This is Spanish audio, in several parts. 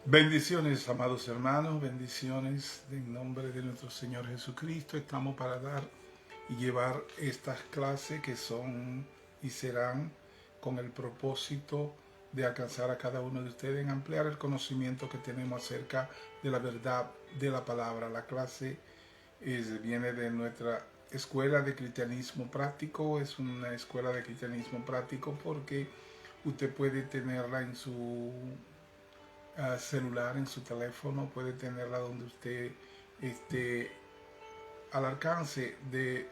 Bendiciones, amados hermanos, bendiciones en nombre de nuestro Señor Jesucristo. Estamos para dar y llevar estas clases que son y serán con el propósito de alcanzar a cada uno de ustedes en ampliar el conocimiento que tenemos acerca de la verdad de la palabra. La clase viene de nuestra escuela de cristianismo práctico. Es una escuela de cristianismo práctico porque usted puede tenerla en su celular, en su teléfono, puede tenerla donde usted esté al alcance de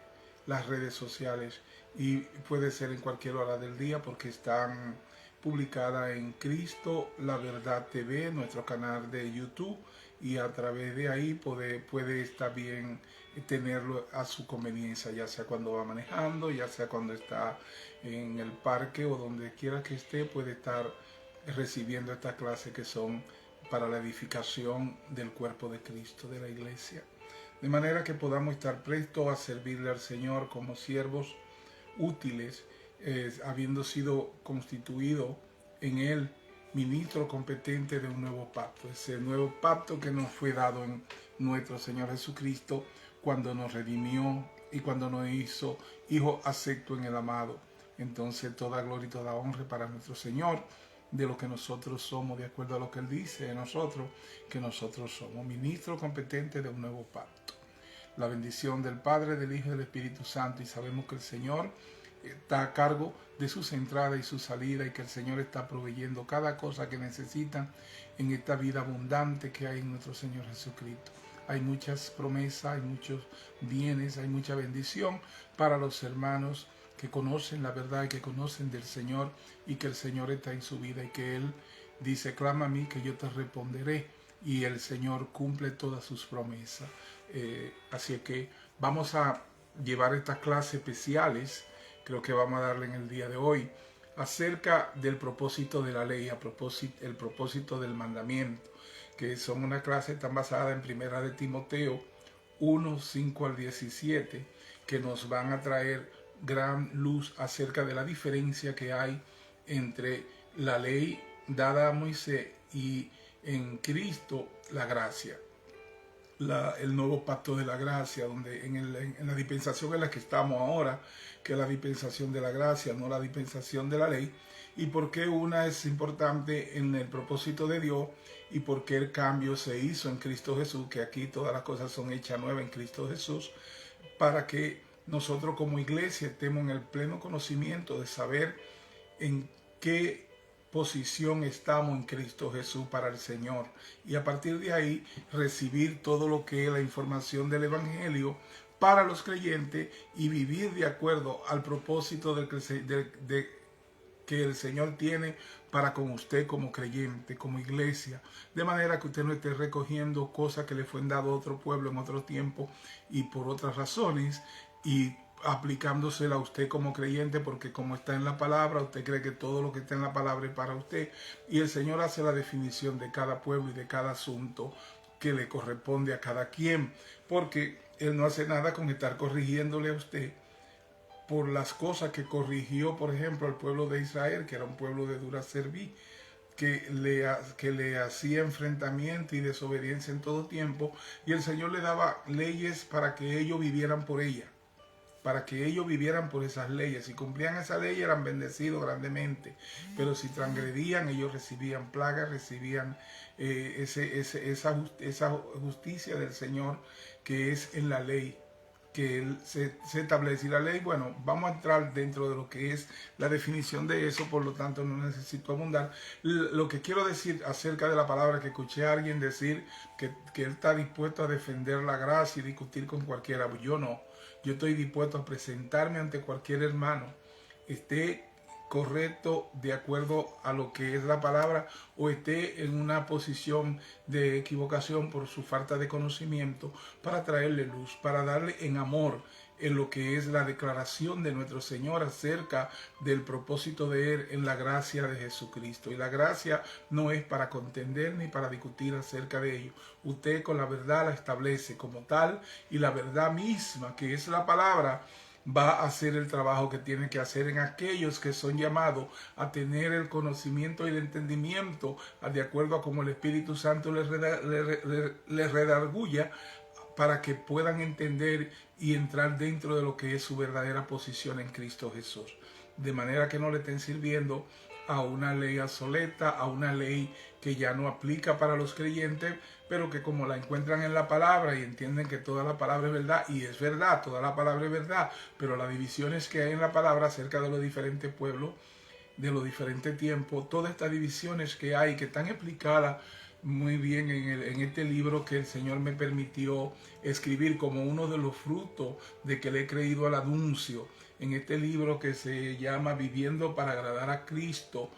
las redes sociales, y puede ser en cualquier hora del día porque están publicadas en Cristo la Verdad TV, nuestro canal de YouTube, y a través de ahí puede estar bien tenerlo a su conveniencia, ya sea cuando va manejando, ya sea cuando está en el parque o donde quiera que esté, puede estar recibiendo estas clases que son para la edificación del cuerpo de Cristo, de la iglesia. De manera que podamos estar prestos a servirle al Señor como siervos útiles, habiendo sido constituido en Él ministro competente de un nuevo pacto. Ese nuevo pacto que nos fue dado en nuestro Señor Jesucristo cuando nos redimió y cuando nos hizo hijo acepto en el amado. Entonces toda gloria y toda honra para nuestro Señor, de lo que nosotros somos, de acuerdo a lo que Él dice de nosotros, que nosotros somos ministros competentes de un nuevo pacto. La bendición del Padre, del Hijo y del Espíritu Santo, y sabemos que el Señor está a cargo de sus entradas y su salida, y que el Señor está proveyendo cada cosa que necesitan en esta vida abundante que hay en nuestro Señor Jesucristo. Hay muchas promesas, hay muchos bienes, hay mucha bendición para los hermanos que conocen la verdad y que conocen del Señor, y que el Señor está en su vida, y que Él dice: clama a mí que yo te responderé, y el Señor cumple todas sus promesas. Así que vamos a llevar estas clases especiales, creo que vamos a darle en el día de hoy, acerca del propósito de la ley, el propósito del mandamiento, que son una clase tan basada en Primera de Timoteo 1, 5 al 17, que nos van a traer gran luz acerca de la diferencia que hay entre la ley dada a Moisés y en Cristo la gracia. El nuevo pacto de la gracia, donde en la dispensación en la que estamos ahora, que es la dispensación de la gracia, no la dispensación de la ley, y por qué una es importante en el propósito de Dios, y por qué el cambio se hizo en Cristo Jesús, que aquí todas las cosas son hechas nuevas en Cristo Jesús, para que nosotros como iglesia estemos en el pleno conocimiento de saber en qué posición estamos en Cristo Jesús para el Señor, y a partir de ahí recibir todo lo que es la información del Evangelio para los creyentes y vivir de acuerdo al propósito que el Señor tiene para con usted como creyente, como iglesia, de manera que usted no esté recogiendo cosas que le fueron dadas a otro pueblo en otro tiempo y por otras razones, y aplicándosela a usted como creyente, porque como está en la palabra, usted cree que todo lo que está en la palabra es para usted, y el Señor hace la definición de cada pueblo y de cada asunto que le corresponde a cada quien, porque Él no hace nada con estar corrigiéndole a usted por las cosas que corrigió, por ejemplo, al pueblo de Israel, que era un pueblo de dura cerviz, que le hacía enfrentamiento y desobediencia en todo tiempo, y el Señor le daba leyes para que ellos vivieran por ellas, para que ellos vivieran por esas leyes. Si cumplían esa ley eran bendecidos grandemente, pero si transgredían ellos recibían plagas, recibían esa justicia del Señor que es en la ley, que Él se establece. Y la ley, bueno, vamos a entrar dentro de lo que es la definición de eso, por lo tanto no necesito abundar. Lo que quiero decir acerca de la palabra, que escuché a alguien decir que él está dispuesto a defender la gracia y discutir con cualquiera. Yo no. Yo estoy dispuesto a presentarme ante cualquier hermano, esté correcto de acuerdo a lo que es la palabra, o esté en una posición de equivocación por su falta de conocimiento, para traerle luz, para darle en amor en lo que es la declaración de nuestro Señor acerca del propósito de Él en la gracia de Jesucristo. Y la gracia no es para contender ni para discutir acerca de ello. Usted con la verdad la establece como tal, y la verdad misma, que es la palabra, va a hacer el trabajo que tiene que hacer en aquellos que son llamados a tener el conocimiento y el entendimiento de acuerdo a como el Espíritu Santo les redarguya, para que puedan entender y entrar dentro de lo que es su verdadera posición en Cristo Jesús. De manera que no le estén sirviendo a una ley obsoleta, a una ley que ya no aplica para los creyentes, pero que como la encuentran en la palabra y entienden que toda la palabra es verdad, y es verdad, toda la palabra es verdad, pero las divisiones que hay en la palabra acerca de los diferentes pueblos, de los diferentes tiempos, todas estas divisiones que hay, que están explicadas muy bien en este libro que el Señor me permitió escribir como uno de los frutos de que le he creído al anuncio, en este libro que se llama Viviendo para agradar a Cristo,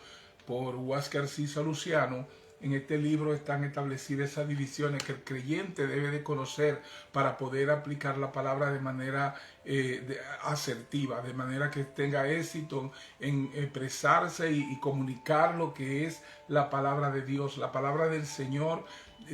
por Huáscar Cisa Luciano. En este libro están establecidas esas divisiones que el creyente debe de conocer para poder aplicar la palabra de manera asertiva, de manera que tenga éxito en expresarse y comunicar lo que es la palabra de Dios. La palabra del Señor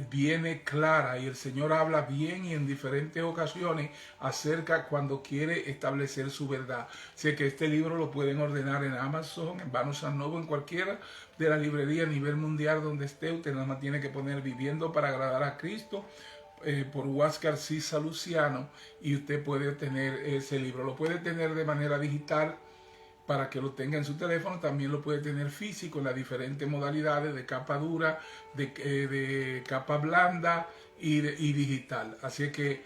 viene clara y el Señor habla bien y en diferentes ocasiones acerca cuando quiere establecer su verdad. Sé que este libro lo pueden ordenar en Amazon, en Barnes & Noble, en cualquiera de las librerías a nivel mundial donde esté. Usted nada más tiene que poner Viviendo para agradar a Cristo por Huáscar Cisa Luciano y usted puede tener ese libro. Lo puede tener de manera digital para que lo tenga en su teléfono, también lo puede tener físico en las diferentes modalidades de capa dura, de capa blanda y digital. Así que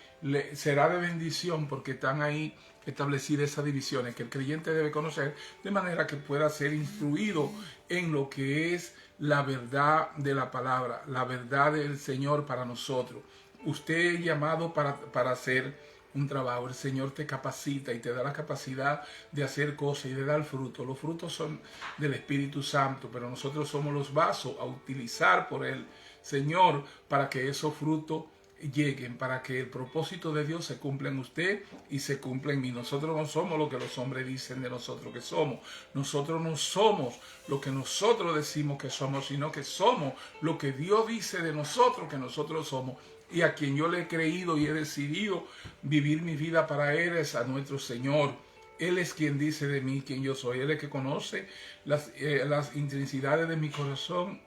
será de bendición porque están ahí establecidas esas divisiones que el creyente debe conocer de manera que pueda ser instruido en lo que es la verdad de la palabra, la verdad del Señor para nosotros. Usted es llamado para hacer un trabajo. El Señor te capacita y te da la capacidad de hacer cosas y de dar fruto. Los frutos son del Espíritu Santo, pero nosotros somos los vasos a utilizar por el Señor para que esos frutos lleguen, para que el propósito de Dios se cumpla en usted y se cumpla en mí. Nosotros no somos lo que los hombres dicen de nosotros que somos. Nosotros no somos lo que nosotros decimos que somos, sino que somos lo que Dios dice de nosotros que nosotros somos. Y a quien yo le he creído y he decidido vivir mi vida para Él es a nuestro Señor. Él es quien dice de mí quién yo soy. Él es que conoce las intensidades de mi corazón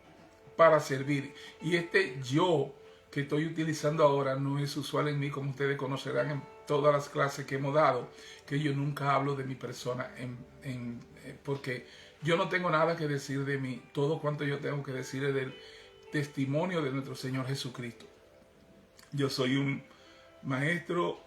para servir. Y este yo que estoy utilizando ahora no es usual en mí, como ustedes conocerán en todas las clases que hemos dado, que yo nunca hablo de mi persona porque yo no tengo nada que decir de mí. Todo cuanto yo tengo que decir es del testimonio de nuestro Señor Jesucristo. Yo soy un maestro,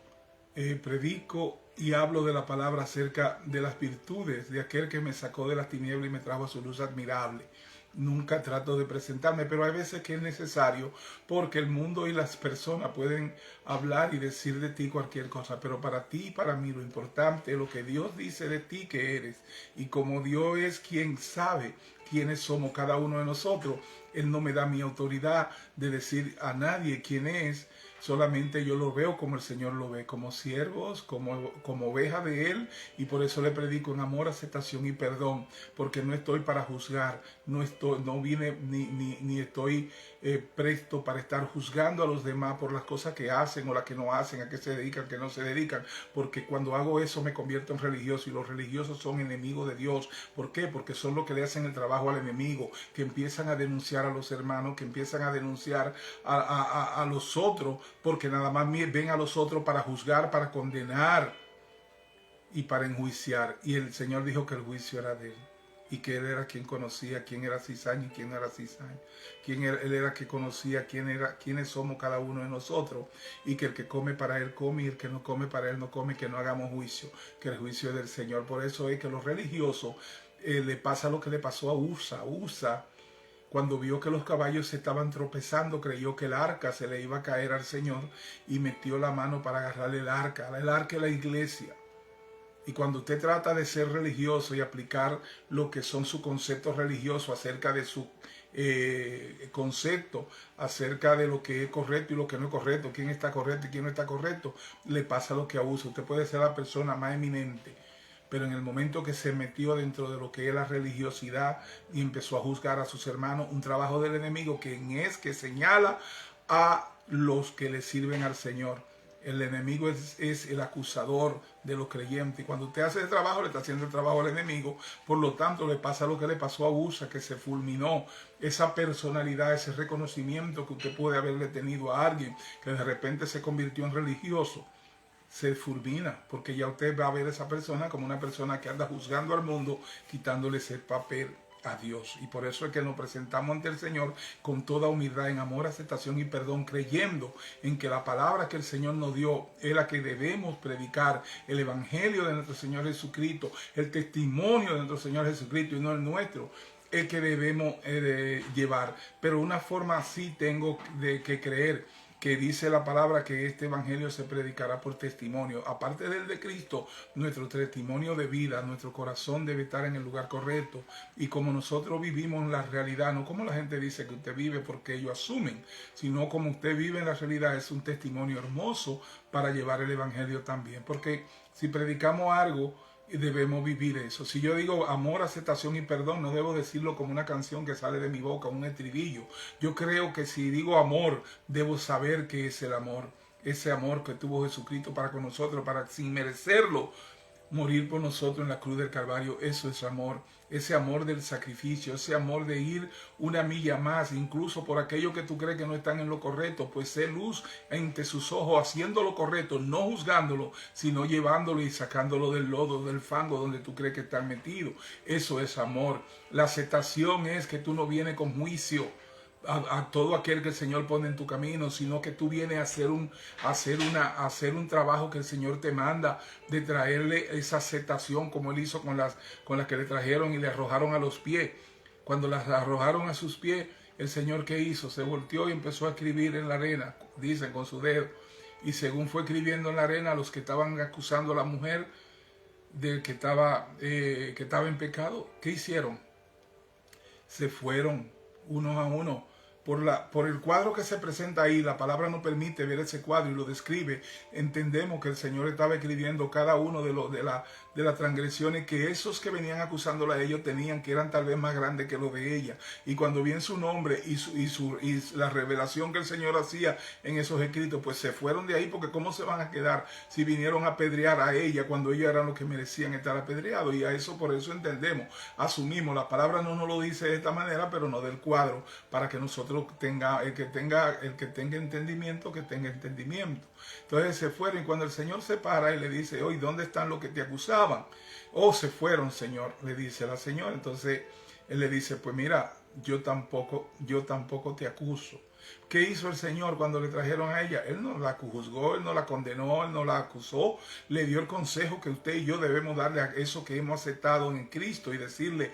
predico y hablo de la palabra acerca de las virtudes de aquel que me sacó de las tinieblas y me trajo a su luz admirable. Nunca trato de presentarme, pero hay veces que es necesario porque el mundo y las personas pueden hablar y decir de ti cualquier cosa, pero para ti y para mí lo importante es lo que Dios dice de ti que eres. Y como Dios es quien sabe quiénes somos cada uno de nosotros, Él no me da mi autoridad de decir a nadie quién es. Solamente yo lo veo como el Señor lo ve, como siervos, como oveja de Él, y por eso le predico en amor, aceptación y perdón, porque no estoy para juzgar, no vine ni estoy presto para estar juzgando a los demás por las cosas que hacen o las que no hacen, a qué se dedican, que no se dedican, porque cuando hago eso me convierto en religioso y los religiosos son enemigos de Dios. ¿Por qué? Porque son los que le hacen el trabajo al enemigo, que empiezan a denunciar a los hermanos, que empiezan a denunciar a los otros, porque nada más ven a los otros para juzgar, para condenar y para enjuiciar. Y el Señor dijo que el juicio era de Él y que Él era quien conocía quién era cizaña y quién no era cizaña. Él era que conocía quiénes somos cada uno de nosotros, y que el que come para Él come y el que no come para Él no come, que no hagamos juicio, que el juicio es del Señor. Por eso es que a los religiosos le pasa lo que le pasó a Usa. Cuando vio que los caballos se estaban tropezando, creyó que el arca se le iba a caer al Señor y metió la mano para agarrarle el arca. El arca es la iglesia. Y cuando usted trata de ser religioso y aplicar lo que son sus conceptos religiosos acerca de su concepto, acerca de lo que es correcto y lo que no es correcto, quién está correcto y quién no está correcto, le pasa lo que a Usa. Usted puede ser la persona más eminente, pero en el momento que se metió dentro de lo que es la religiosidad y empezó a juzgar a sus hermanos, un trabajo del enemigo que señala a los que le sirven al Señor. El enemigo es el acusador de los creyentes. Y cuando usted hace el trabajo, le está haciendo el trabajo al enemigo. Por lo tanto, le pasa lo que le pasó a Usa, que se fulminó esa personalidad, ese reconocimiento que usted puede haberle tenido a alguien, que de repente se convirtió en religioso. Se fulmina, porque ya usted va a ver a esa persona como una persona que anda juzgando al mundo, quitándole ese papel a Dios. Y por eso es que nos presentamos ante el Señor con toda humildad, en amor, aceptación y perdón, creyendo en que la palabra que el Señor nos dio es la que debemos predicar, el evangelio de nuestro Señor Jesucristo, el testimonio de nuestro Señor Jesucristo y no el nuestro, el que debemos llevar. Pero una forma así tengo que creer, que dice la palabra que este evangelio se predicará por testimonio. Aparte del de Cristo, nuestro testimonio de vida, nuestro corazón debe estar en el lugar correcto. Y como nosotros vivimos en la realidad, no como la gente dice que usted vive porque ellos asumen, sino como usted vive en la realidad, es un testimonio hermoso para llevar el evangelio también. Porque si predicamos algo, debemos vivir eso. Si yo digo amor, aceptación y perdón, no debo decirlo como una canción que sale de mi boca, un estribillo. Yo creo que si digo amor, debo saber qué es el amor. Ese amor que tuvo Jesucristo para con nosotros, para sin merecerlo, morir por nosotros en la cruz del Calvario. Eso es amor, ese amor del sacrificio, ese amor de ir una milla más, incluso por aquellos que tú crees que no están en lo correcto, pues sé luz entre sus ojos, haciendo lo correcto, no juzgándolo, sino llevándolo y sacándolo del lodo, del fango donde tú crees que están metidos. Eso es amor. La aceptación es que tú no vienes con juicio a todo aquel que el Señor pone en tu camino, sino que tú vienes a hacer un trabajo que el Señor te manda, de traerle esa aceptación como Él hizo con las que le trajeron y le arrojaron a los pies. Cuando las arrojaron a sus pies, el Señor, ¿qué hizo? Se volteó y empezó a escribir en la arena, dicen, con su dedo. Y según fue escribiendo en la arena, los que estaban acusando a la mujer de que estaba en pecado, ¿qué hicieron? Se fueron uno a uno. Por el cuadro que se presenta ahí, la palabra no permite ver ese cuadro y lo describe. Entendemos que el Señor estaba escribiendo cada uno de las transgresiones que esos que venían acusándola a ellos tenían, que eran tal vez más grandes que los de ella. Y cuando viene su nombre y la revelación que el Señor hacía en esos escritos, pues se fueron de ahí, porque ¿cómo se van a quedar si vinieron a apedrear a ella cuando ellos eran los que merecían estar apedreados? Y a eso, por eso entendemos, asumimos, la palabra no nos lo dice de esta manera, pero no del cuadro, para que nosotros el que tenga entendimiento, que tenga entendimiento. Entonces se fueron, y cuando el Señor se para y le dice, oye, ¿dónde están los que te acusaban? Oh, se fueron, Señor, le dice la señora. Entonces él le dice, pues mira, yo tampoco te acuso. ¿Qué hizo el Señor cuando le trajeron a ella? Él no la juzgó, Él no la condenó, Él no la acusó. Le dio el consejo que usted y yo debemos darle a eso que hemos aceptado en Cristo y decirle,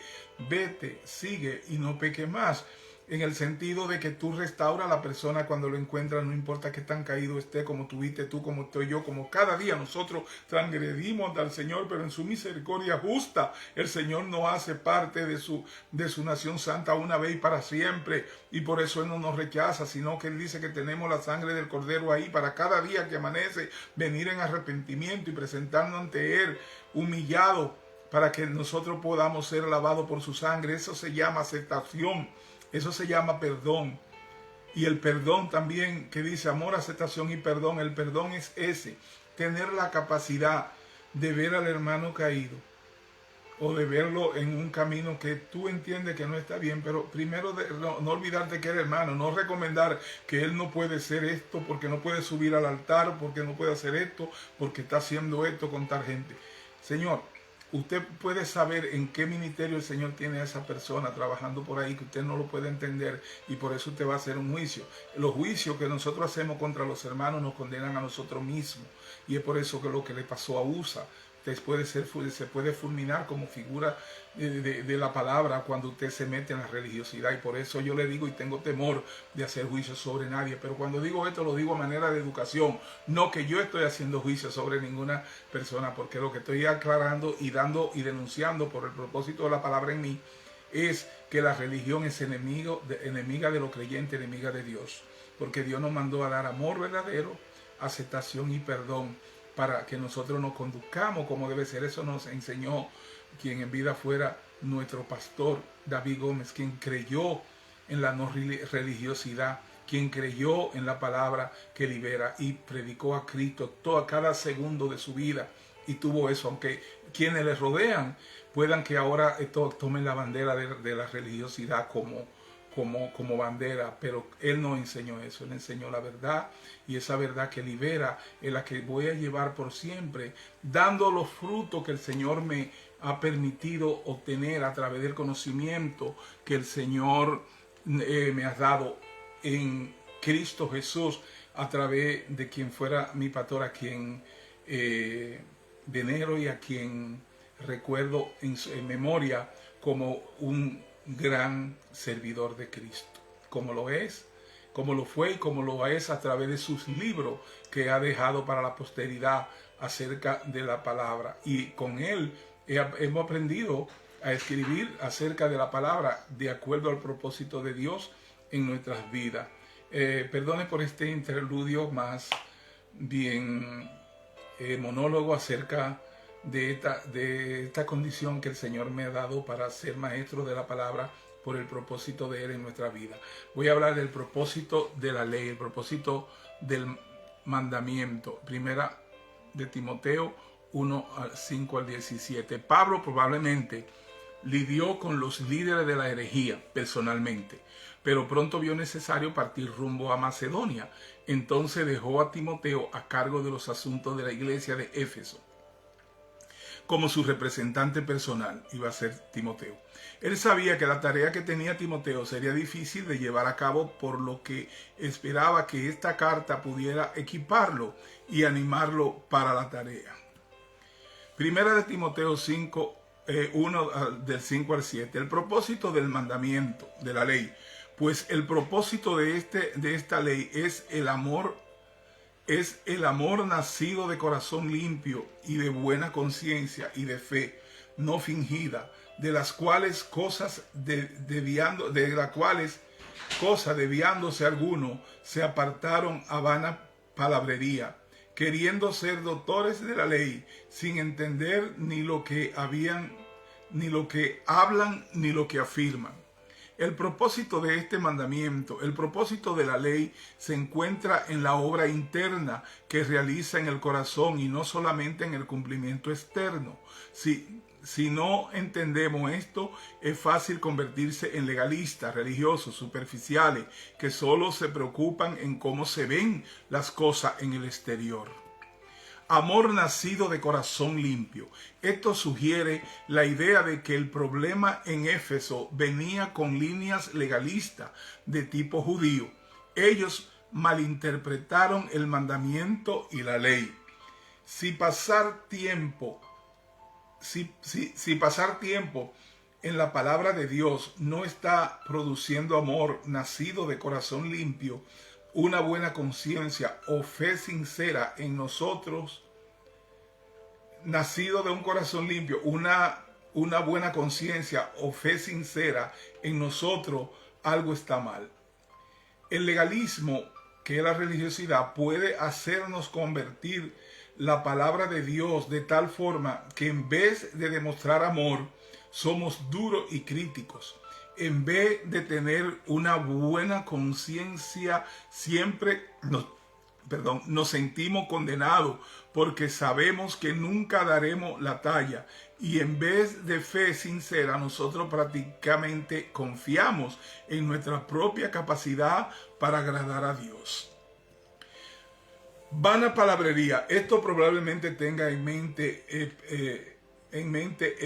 vete, sigue y no peque más. En el sentido de que tú restauras a la persona cuando lo encuentras, no importa qué tan caído esté, como tuviste tú, como estoy yo, como cada día nosotros transgredimos al Señor, pero en su misericordia justa, el Señor nos hace parte de su nación santa una vez y para siempre, y por eso Él no nos rechaza, sino que Él dice que tenemos la sangre del Cordero ahí para cada día que amanece, venir en arrepentimiento y presentarnos ante Él humillado, para que nosotros podamos ser lavados por su sangre. Eso se llama aceptación. Eso se llama perdón. Y el perdón también, que dice amor, aceptación y perdón. El perdón es ese, tener la capacidad de ver al hermano caído o de verlo en un camino que tú entiendes que no está bien, pero primero no olvidarte que eres hermano, no recomendar que él no puede ser esto porque no puede subir al altar, porque no puede hacer esto, porque está haciendo esto con tal gente. Señor, usted puede saber en qué ministerio el Señor tiene a esa persona trabajando por ahí, que usted no lo puede entender, y por eso usted va a hacer un juicio. Los juicios que nosotros hacemos contra los hermanos nos condenan a nosotros mismos, y es por eso que lo que le pasó a Usa se puede fulminar como figura de la palabra cuando usted se mete en la religiosidad. Y por eso yo le digo, y tengo temor de hacer juicios sobre nadie, pero cuando digo esto lo digo a manera de educación, no que yo estoy haciendo juicios sobre ninguna persona, porque lo que estoy aclarando y dando y denunciando por el propósito de la palabra en mí es que la religión es enemiga de los creyentes, enemiga de Dios, porque Dios nos mandó a dar amor verdadero, aceptación y perdón, para que nosotros nos conduzcamos como debe ser. Eso nos enseñó quien en vida fuera nuestro pastor David Gómez, quien creyó en la no religiosidad, quien creyó en la palabra que libera y predicó a Cristo cada segundo de su vida y tuvo eso, aunque quienes le rodean puedan que ahora tomen la bandera de la religiosidad como bandera, pero él no enseñó eso, él enseñó la verdad, y esa verdad que libera es la que voy a llevar por siempre, dando los frutos que el Señor me ha permitido obtener a través del conocimiento que el Señor me ha dado en Cristo Jesús, a través de quien fuera mi pastor, a quien venero y a quien recuerdo en memoria como un gran servidor de Cristo, como lo es, como lo fue y como lo es a través de sus libros que ha dejado para la posteridad acerca de la palabra. Y con él hemos aprendido a escribir acerca de la palabra de acuerdo al propósito de Dios en nuestras vidas. Perdone por este interludio más bien monólogo acerca de esta condición que el Señor me ha dado para ser maestro de la palabra por el propósito de Él en nuestra vida. Voy a hablar del propósito de la ley, el propósito del mandamiento. Primera de Timoteo 1, 5 al 17. Pablo probablemente lidió con los líderes de la herejía personalmente, pero pronto vio necesario partir rumbo a Macedonia. Entonces dejó a Timoteo a cargo de los asuntos de la iglesia de Éfeso. Como su representante personal iba a ser Timoteo. Él sabía que la tarea que tenía Timoteo sería difícil de llevar a cabo, por lo que esperaba que esta carta pudiera equiparlo y animarlo para la tarea. Primera de Timoteo 5, 1 del 5 al 7. El propósito del mandamiento, de la ley. Pues el propósito de esta ley es el amor nacido de corazón limpio y de buena conciencia y de fe no fingida, de las cuales cosas desviándose alguno se apartaron a vana palabrería, queriendo ser doctores de la ley, sin entender ni lo que hablan ni lo que afirman. El propósito de este mandamiento, el propósito de la ley, se encuentra en la obra interna que realiza en el corazón y no solamente en el cumplimiento externo. Si no entendemos esto, es fácil convertirse en legalistas, religiosos, superficiales, que solo se preocupan en cómo se ven las cosas en el exterior. Amor nacido de corazón limpio. Esto sugiere la idea de que el problema en Éfeso venía con líneas legalistas de tipo judío. Ellos malinterpretaron el mandamiento y la ley. Si pasar tiempo en la palabra de Dios no está produciendo amor nacido de corazón limpio, una buena conciencia o fe sincera en nosotros, nacido de un corazón limpio, una buena conciencia o fe sincera en nosotros, algo está mal. El legalismo, que es la religiosidad, puede hacernos convertir la palabra de Dios de tal forma que en vez de demostrar amor, somos duros y críticos. En vez de tener una buena conciencia, siempre nos sentimos condenados porque sabemos que nunca daremos la talla. Y en vez de fe sincera, nosotros prácticamente confiamos en nuestra propia capacidad para agradar a Dios. Vana palabrería. Esto probablemente tenga en mente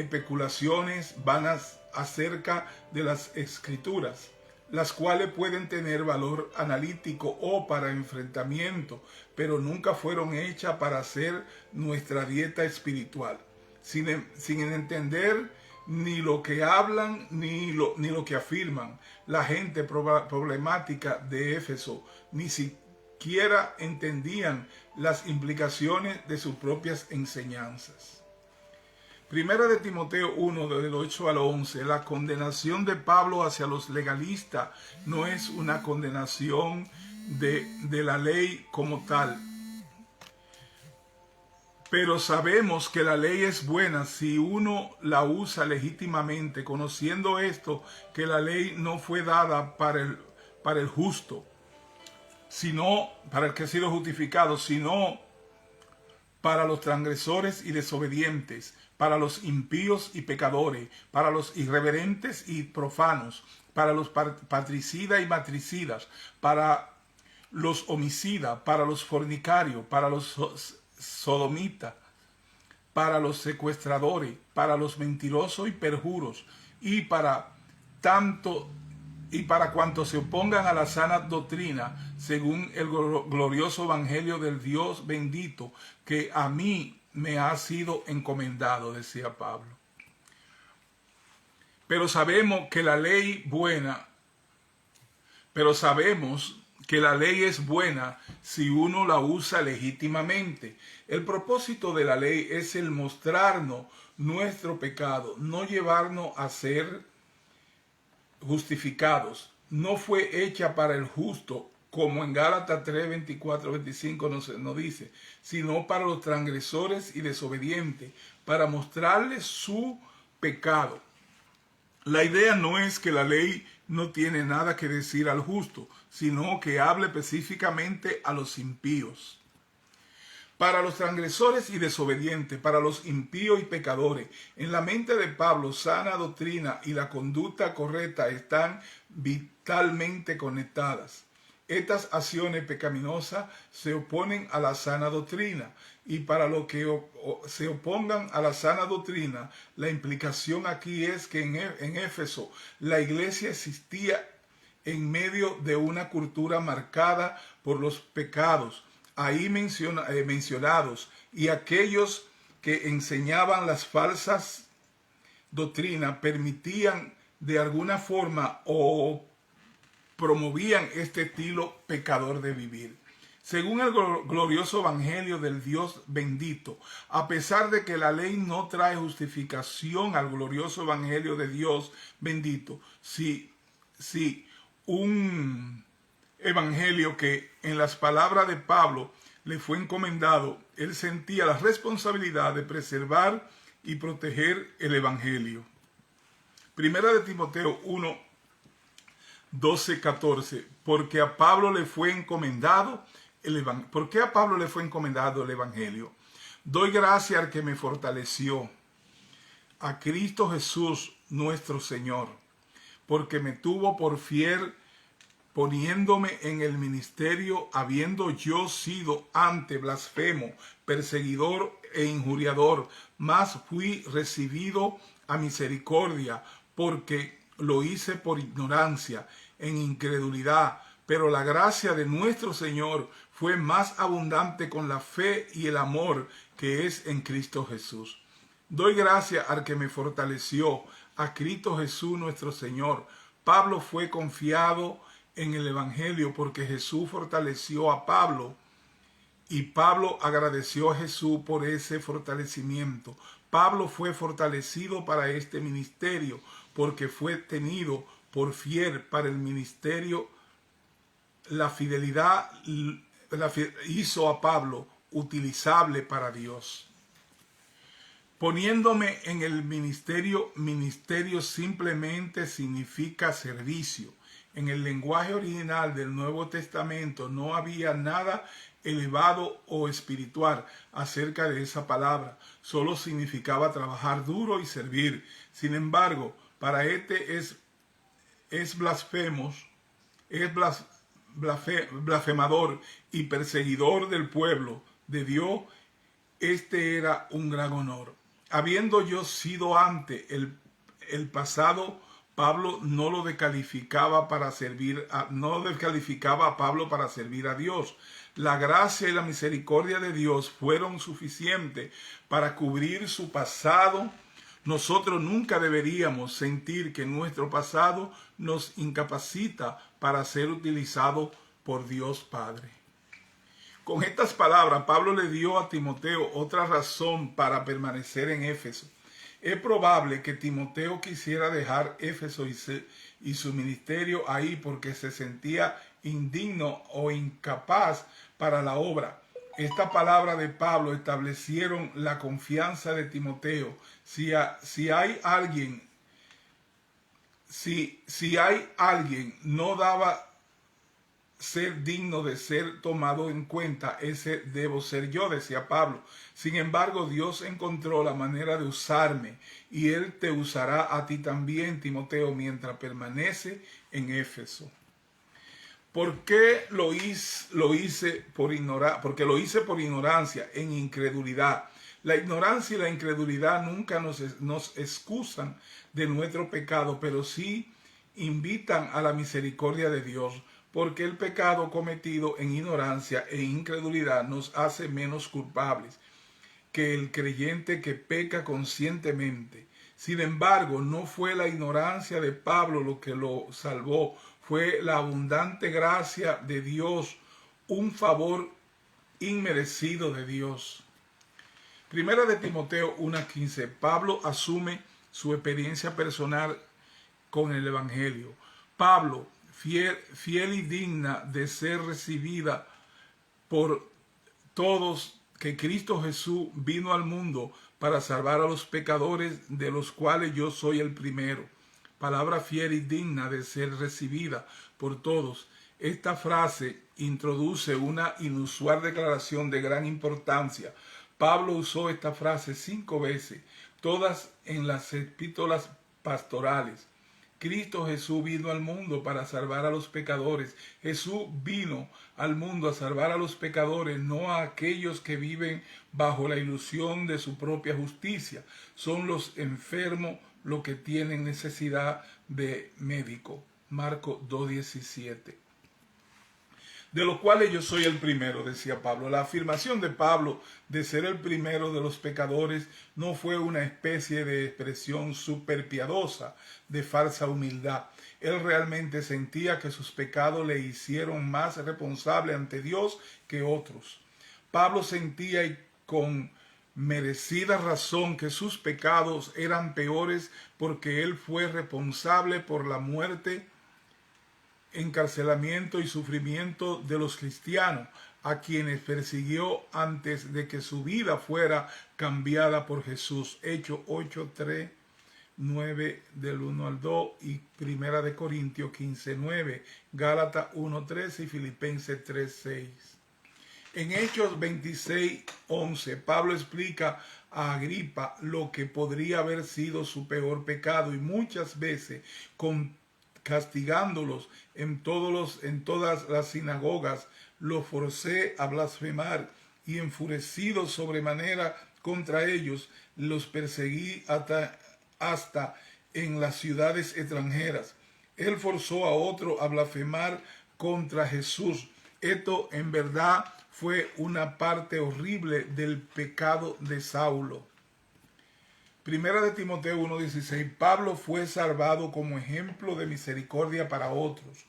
especulaciones vanas acerca de las escrituras, las cuales pueden tener valor analítico o para enfrentamiento, pero nunca fueron hechas para hacer nuestra dieta espiritual, sin entender ni lo que hablan ni lo que afirman. La gente problemática de Éfeso ni siquiera entendían las implicaciones de sus propias enseñanzas. Primera de Timoteo 1, del 8 al 11, la condenación de Pablo hacia los legalistas no es una condenación de la ley como tal. Pero sabemos que la ley es buena si uno la usa legítimamente, conociendo esto, que la ley no fue dada para el justo, sino para el que ha sido justificado, sino para los transgresores y desobedientes, para los impíos y pecadores, para los irreverentes y profanos, para los patricidas y matricidas, para los homicidas, para los fornicarios, para los sodomitas, para los secuestradores, para los mentirosos y perjuros, y para cuantos se opongan a la sana doctrina, según el glorioso evangelio del Dios bendito, que a mí me ha sido encomendado, decía Pablo. Pero sabemos que la ley es buena si uno la usa legítimamente. El propósito de la ley es el mostrarnos nuestro pecado, no llevarnos a ser justificados. No fue hecha para el justo, como en Gálatas 3, 24, 25 nos dice, sino para los transgresores y desobedientes, para mostrarles su pecado. La idea no es que la ley no tiene nada que decir al justo, sino que hable específicamente a los impíos. Para los transgresores y desobedientes, para los impíos y pecadores. En la mente de Pablo, sana doctrina y la conducta correcta están vitalmente conectadas. Estas acciones pecaminosas se oponen a la sana doctrina, y para los que se opongan a la sana doctrina, la implicación aquí es que en Éfeso la iglesia existía en medio de una cultura marcada por los pecados ahí mencionados, y aquellos que enseñaban las falsas doctrinas permitían de alguna forma o promovían este estilo pecador de vivir. Según el glorioso evangelio del Dios bendito, a pesar de que la ley no trae justificación al glorioso evangelio de Dios bendito, sí, un evangelio que en las palabras de Pablo le fue encomendado, él sentía la responsabilidad de preservar y proteger el evangelio. Primera de Timoteo 1, 12, 14, porque a Pablo le fue encomendado el evangelio. ¿Por qué a Pablo le fue encomendado el evangelio? Doy gracias al que me fortaleció, a Cristo Jesús nuestro Señor, porque me tuvo por fiel poniéndome en el ministerio, habiendo yo sido antes blasfemo, perseguidor e injuriador, mas fui recibido a misericordia, porque lo hice por ignorancia, en incredulidad, pero la gracia de nuestro Señor fue más abundante con la fe y el amor que es en Cristo Jesús. Doy gracias al que me fortaleció, a Cristo Jesús nuestro Señor. Pablo fue confiado en el evangelio porque Jesús fortaleció a Pablo, y Pablo agradeció a Jesús por ese fortalecimiento. Pablo fue fortalecido para este ministerio porque fue tenido por fiel para el ministerio. La fidelidad hizo a Pablo utilizable para Dios. Poniéndome en el ministerio, ministerio simplemente significa servicio. En el lenguaje original del Nuevo Testamento no había nada elevado o espiritual acerca de esa palabra. Solo significaba trabajar duro y servir. Sin embargo, para este es blasfemador y perseguidor del pueblo de Dios. Este era un gran honor. Habiendo yo sido antes el pasado, Pablo no descalificaba a Pablo para servir a Dios. La gracia y la misericordia de Dios fueron suficientes para cubrir su pasado. Nosotros nunca deberíamos sentir que nuestro pasado nos incapacita para ser utilizado por Dios Padre. Con estas palabras, Pablo le dio a Timoteo otra razón para permanecer en Éfeso. Es probable que Timoteo quisiera dejar Éfeso y su ministerio ahí porque se sentía indigno o incapaz para la obra. Esta palabra de Pablo establecieron la confianza de Timoteo. Si hay alguien no daba ser digno de ser tomado en cuenta, ese debo ser yo, decía Pablo. Sin embargo, Dios encontró la manera de usarme y Él te usará a ti también, Timoteo, mientras permanece en Éfeso. ¿Por qué lo hice por ignorar? Porque lo hice por ignorancia, en incredulidad. La ignorancia y la incredulidad nunca nos excusan de nuestro pecado, pero sí invitan a la misericordia de Dios, porque el pecado cometido en ignorancia e incredulidad nos hace menos culpables que el creyente que peca conscientemente. Sin embargo, no fue la ignorancia de Pablo lo que lo salvó, fue la abundante gracia de Dios, un favor inmerecido de Dios. Primera de Timoteo 1:15. Pablo asume su experiencia personal con el Evangelio. Pablo, fiel y digna de ser recibida por todos, que Cristo Jesús vino al mundo para salvar a los pecadores, de los cuales yo soy el primero. Palabra fiel y digna de ser recibida por todos. Esta frase introduce una inusual declaración de gran importancia. Pablo usó esta frase 5 veces, todas en las epístolas pastorales. Cristo Jesús vino al mundo para salvar a los pecadores. Jesús vino al mundo a salvar a los pecadores, no a aquellos que viven bajo la ilusión de su propia justicia. Son los enfermos los que tienen necesidad de médico. Marcos 2:17. De los cuales yo soy el primero, decía Pablo. La afirmación de Pablo de ser el primero de los pecadores no fue una especie de expresión superpiadosa de falsa humildad. Él realmente sentía que sus pecados le hicieron más responsable ante Dios que otros. Pablo sentía, y con merecida razón, que sus pecados eran peores porque él fue responsable por la muerte, encarcelamiento y sufrimiento de los cristianos, a quienes persiguió antes de que su vida fuera cambiada por Jesús. Hechos 8:3, 9 del 1 al 2 y Primera de Corintios 15:9, Gálatas 1:13 y Filipenses 3:6. En Hechos 26:11, Pablo explica a Agripa lo que podría haber sido su peor pecado, y muchas veces castigándolos en todas las sinagogas, los forcé a blasfemar, y enfurecido sobremanera contra ellos, los perseguí hasta en las ciudades extranjeras. Él forzó a otro a blasfemar contra Jesús. Esto en verdad fue una parte horrible del pecado de Saulo. Primera de Timoteo 1:16. Pablo fue salvado como ejemplo de misericordia para otros,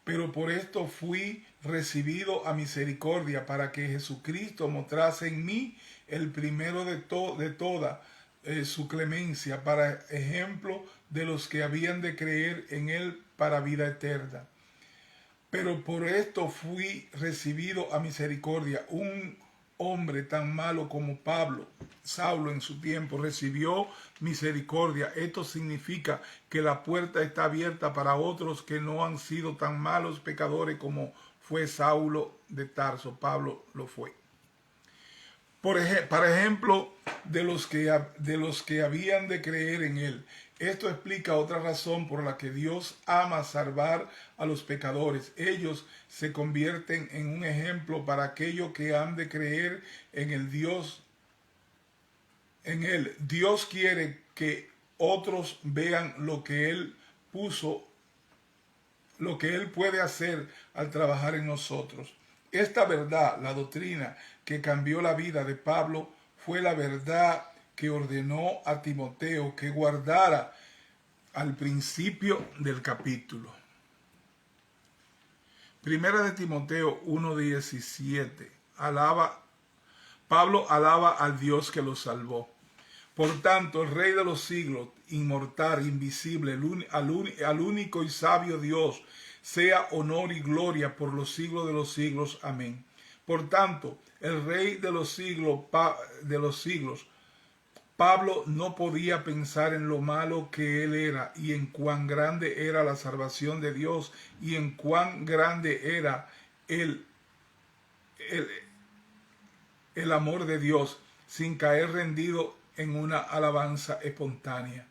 pero por esto fui recibido a misericordia, para que Jesucristo mostrase en mí el primero de toda su clemencia, para ejemplo de los que habían de creer en él para vida eterna. Pero por esto fui recibido a misericordia. Un hombre tan malo como Saulo en su tiempo, recibió misericordia. Esto significa que la puerta está abierta para otros que no han sido tan malos pecadores como fue Saulo de Tarso. Pablo lo fue. Para ejemplo, de los que habían de creer en él. Esto explica otra razón por la que Dios ama salvar a los pecadores. Ellos se convierten en un ejemplo para aquellos que han de creer en el Dios. En él, Dios quiere que otros vean lo que él puede hacer al trabajar en nosotros. Esta verdad, la doctrina que cambió la vida de Pablo, fue la verdad que ordenó a Timoteo que guardara al principio del capítulo. Primera de Timoteo 1:17. Pablo alaba al Dios que lo salvó. Por tanto, el Rey de los siglos, inmortal, invisible, al único y sabio Dios, sea honor y gloria por los siglos de los siglos. Amén. Por tanto, el Rey de los siglos, Pablo no podía pensar en lo malo que él era y en cuán grande era la salvación de Dios y en cuán grande era el, el, el amor de Dios sin caer rendido en una alabanza espontánea.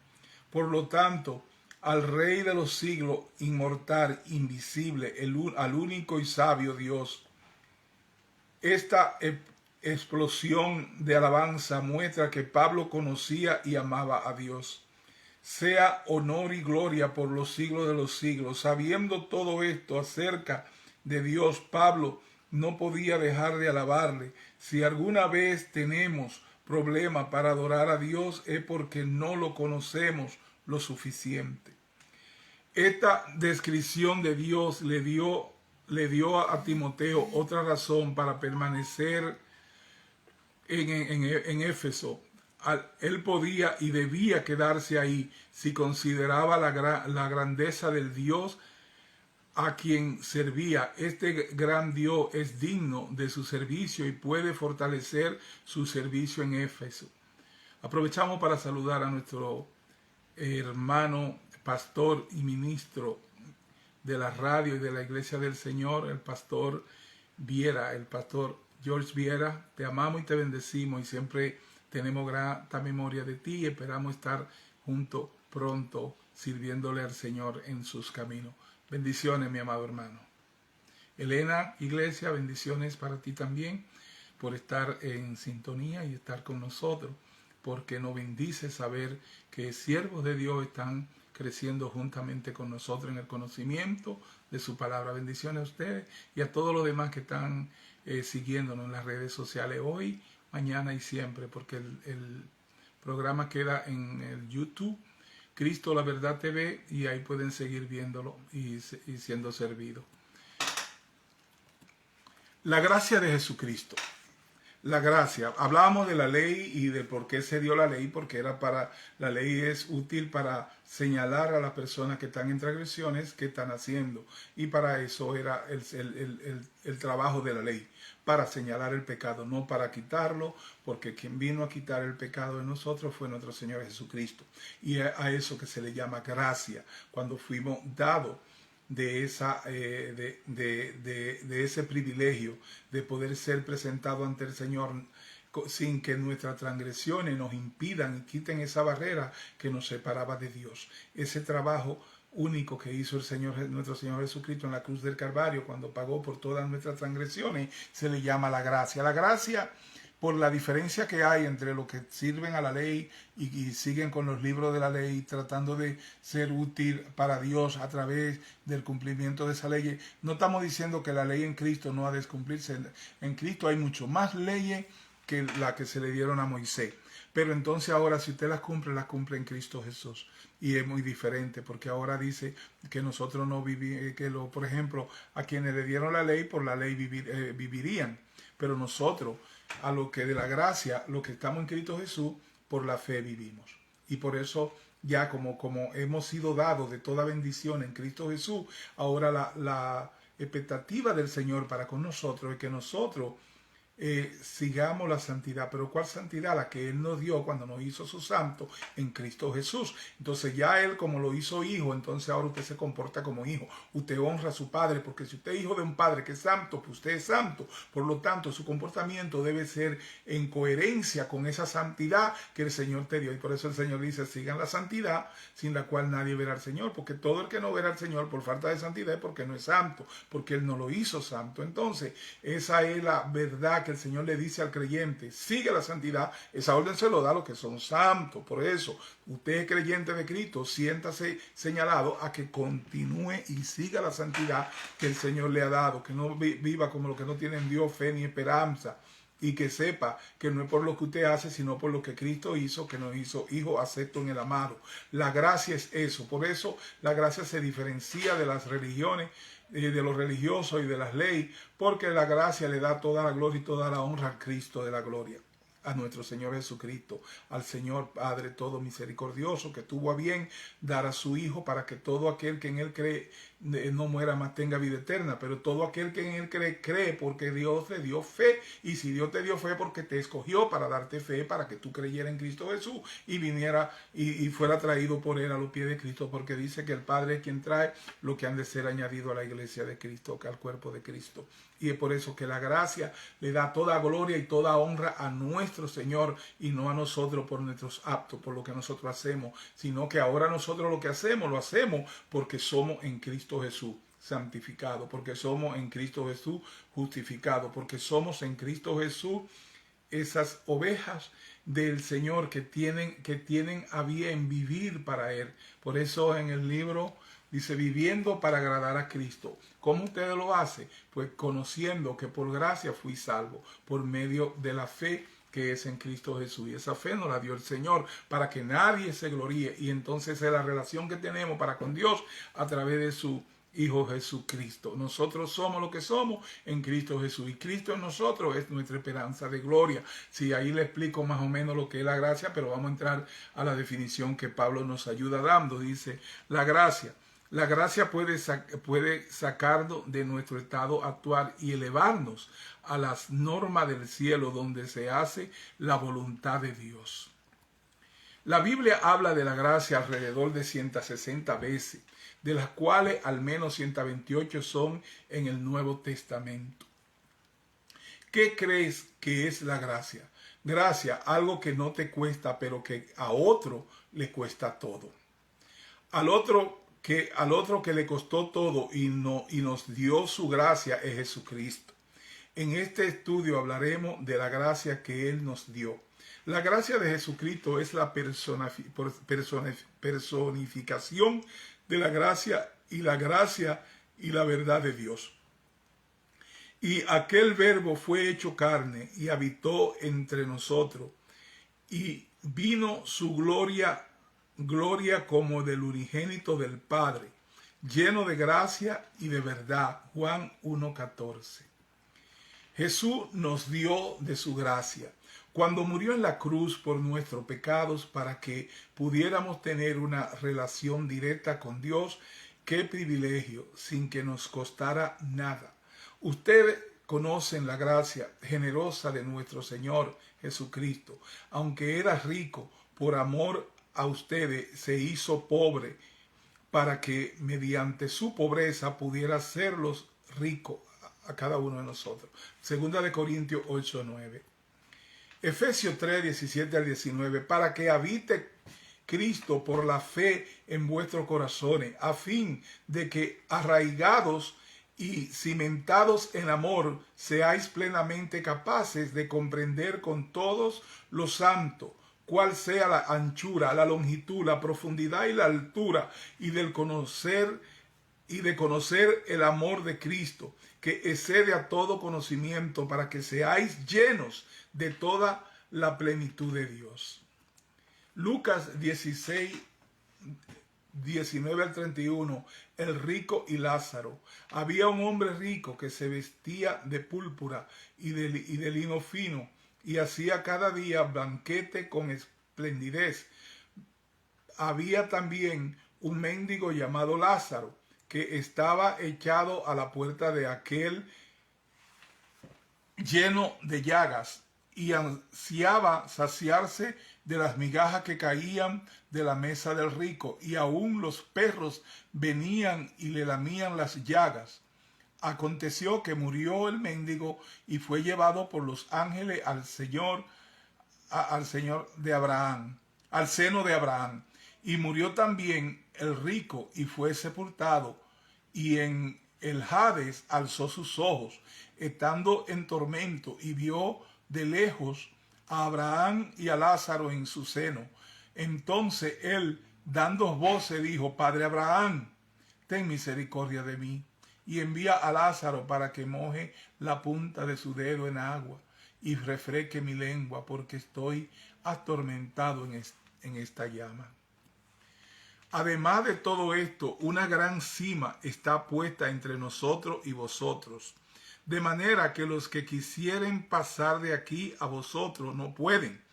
Por lo tanto, al Rey de los siglos, inmortal, invisible, al único y sabio Dios, esta explosión de alabanza muestra que Pablo conocía y amaba a Dios. Sea honor y gloria por los siglos de los siglos. Sabiendo todo esto acerca de Dios, Pablo no podía dejar de alabarle. Si alguna vez tenemos problema para adorar a Dios es porque no lo conocemos lo suficiente. Esta descripción de Dios le dio a Timoteo otra razón para permanecer en Éfeso. Él podía y debía quedarse ahí si consideraba la grandeza del Dios a quien servía. Este gran Dios es digno de su servicio y puede fortalecer su servicio en Éfeso. Aprovechamos para saludar a nuestro hermano, pastor y ministro de la radio y de la Iglesia del Señor, el pastor Viera, el pastor George Viera. Te amamos y te bendecimos y siempre tenemos grata memoria de ti y esperamos estar juntos pronto sirviéndole al Señor en sus caminos. Bendiciones, mi amado hermano. Elena, Iglesia, bendiciones para ti también por estar en sintonía y estar con nosotros, porque nos bendice saber que siervos de Dios están creciendo juntamente con nosotros en el conocimiento de su palabra. Bendiciones a ustedes y a todos los demás que están siguiéndonos en las redes sociales hoy, mañana y siempre, porque el programa queda en el YouTube, Cristo la Verdad TV, y ahí pueden seguir viéndolo y siendo servidos. La gracia de Jesucristo. La gracia. Hablábamos de la ley y de por qué se dio la ley, porque la ley es útil para señalar a las personas que están en transgresiones, que están haciendo. Y para eso era el trabajo de la ley, para señalar el pecado, no para quitarlo, porque quien vino a quitar el pecado de nosotros fue nuestro Señor Jesucristo. Y a eso que se le llama gracia, cuando fuimos dados de ese privilegio de poder ser presentado ante el Señor sin que nuestras transgresiones nos impidan y quiten esa barrera que nos separaba de Dios. Ese trabajo único que hizo nuestro Señor Jesucristo en la cruz del Calvario cuando pagó por todas nuestras transgresiones se le llama la gracia. La gracia, por la diferencia que hay entre los que sirven a la ley y siguen con los libros de la ley tratando de ser útil para Dios a través del cumplimiento de esa ley. No estamos diciendo que la ley en Cristo no ha de cumplirse. En Cristo hay mucho más leyes que la que se le dieron a Moisés. Pero entonces ahora si usted las cumple en Cristo Jesús. Y es muy diferente porque ahora dice que nosotros no vivimos, por ejemplo, a quienes le dieron la ley, por la ley vivirían. Pero nosotros, a lo que de la gracia, lo que estamos en Cristo Jesús, por la fe vivimos. Y por eso ya como hemos sido dados de toda bendición en Cristo Jesús, ahora la expectativa del Señor para con nosotros es que nosotros sigamos la santidad. Pero ¿cuál santidad? La que Él nos dio cuando nos hizo su santo en Cristo Jesús. Entonces ya Él, como lo hizo hijo, entonces ahora usted se comporta como hijo. Usted honra a su padre, porque si usted es hijo de un padre que es santo, pues usted es santo. Por lo tanto, su comportamiento debe ser en coherencia con esa santidad que el Señor te dio. Y por eso el Señor dice, sigan la santidad, sin la cual nadie verá al Señor. Porque todo el que no verá al Señor por falta de santidad es porque no es santo, porque Él no lo hizo santo. Entonces, esa es la verdad que el Señor le dice al creyente, sigue la santidad. Esa orden se lo da a los que son santos. Por eso, usted es creyente de Cristo, siéntase señalado a que continúe y siga la santidad que el Señor le ha dado, que no viva como los que no tienen Dios, fe ni esperanza, y que sepa que no es por lo que usted hace, sino por lo que Cristo hizo, que nos hizo hijo acepto en el amado. La gracia es eso. Por eso la gracia se diferencia de las religiones, de los religiosos y de las leyes, porque la gracia le da toda la gloria y toda la honra al Cristo de la gloria, a nuestro Señor Jesucristo, al Señor Padre todo misericordioso, que tuvo a bien dar a su Hijo para que todo aquel que en Él cree no muera más tenga vida eterna, pero todo aquel que en él cree, cree porque Dios le dio fe, y si Dios te dio fe porque te escogió para darte fe, para que tú creyeras en Cristo Jesús y viniera y fuera traído por él a los pies de Cristo, porque dice que el Padre es quien trae lo que han de ser añadido a la iglesia de Cristo, que al cuerpo de Cristo. Y es por eso que la gracia le da toda gloria y toda honra a nuestro Señor y no a nosotros por nuestros actos, por lo que nosotros hacemos, sino que ahora nosotros lo que hacemos, lo hacemos porque somos en Cristo Jesús santificados, porque somos en Cristo Jesús justificados, porque somos en Cristo Jesús esas ovejas del Señor que tienen a bien vivir para Él. Por eso en el libro dice, viviendo para agradar a Cristo. ¿Cómo usted lo hace? Pues conociendo que por gracia fui salvo, por medio de la fe que es en Cristo Jesús. Y esa fe nos la dio el Señor para que nadie se gloríe. Y entonces es la relación que tenemos para con Dios a través de su Hijo Jesucristo. Nosotros somos lo que somos en Cristo Jesús, y Cristo en nosotros es nuestra esperanza de gloria. Sí, ahí le explico más o menos lo que es la gracia, pero vamos a entrar a la definición que Pablo nos ayuda dando. Dice, la gracia puede sacarnos de nuestro estado actual y elevarnos a las normas del cielo, donde se hace la voluntad de Dios. La Biblia habla de la gracia alrededor de 160 veces, de las cuales al menos 128 son en el Nuevo Testamento. ¿Qué crees que es la gracia? Gracia, algo que no te cuesta, pero que a otro le cuesta todo. Al otro que le costó todo y nos dio su gracia es Jesucristo. En este estudio hablaremos de la gracia que Él nos dio. La gracia de Jesucristo es la personificación de la gracia y la verdad de Dios. Y aquel verbo fue hecho carne y habitó entre nosotros, y vino su gloria como del unigénito del Padre, lleno de gracia y de verdad. Juan 1:14. Jesús nos dio de su gracia cuando murió en la cruz por nuestros pecados para que pudiéramos tener una relación directa con Dios. ¡Qué privilegio! Sin que nos costara nada. Ustedes conocen la gracia generosa de nuestro Señor Jesucristo. Aunque era rico, por amor a ustedes se hizo pobre, para que mediante su pobreza pudiera hacerlos ricos a cada uno de nosotros. Segunda de Corintios 8:9. Efesios 3:17-19. Para que habite Cristo por la fe en vuestros corazones, a fin de que arraigados y cimentados en amor, seáis plenamente capaces de comprender con todos los santos cuál sea la anchura, la longitud, la profundidad y la altura, y de conocer el amor de Cristo, que excede a todo conocimiento, para que seáis llenos de toda la plenitud de Dios. Lucas 16:19-31. El rico y Lázaro. Había un hombre rico que se vestía de púrpura y de lino fino, y hacía cada día banquete con esplendidez. Había también un mendigo llamado Lázaro, que estaba echado a la puerta de aquel lleno de llagas, y ansiaba saciarse de las migajas que caían de la mesa del rico, y aún los perros venían y le lamían las llagas. Aconteció que murió el mendigo y fue llevado por los ángeles al seno de Abraham. Y murió también el rico y fue sepultado, y en el Hades alzó sus ojos, estando en tormento, y vio de lejos a Abraham y a Lázaro en su seno. Entonces él, dando voces, dijo: Padre Abraham, ten misericordia de mí, y envía a Lázaro para que moje la punta de su dedo en agua y refresque mi lengua, porque estoy atormentado en esta llama. Además de todo esto, una gran cima está puesta entre nosotros y vosotros, de manera que los que quisieren pasar de aquí a vosotros no pueden,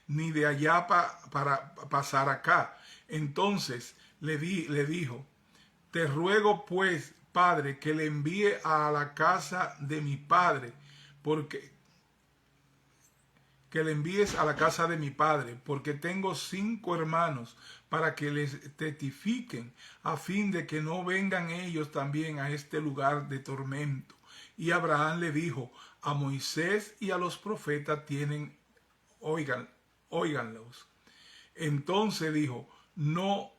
ni de allá para pasar acá. Entonces le dijo: Te ruego pues, Padre, que le envíe a la casa de mi padre, porque que le envíes a la casa de mi padre, porque tengo 5 hermanos, para que les testifiquen, a fin de que no vengan ellos también a este lugar de tormento. Y Abraham le dijo: a Moisés y a los profetas tienen, óiganlos. Entonces dijo: no,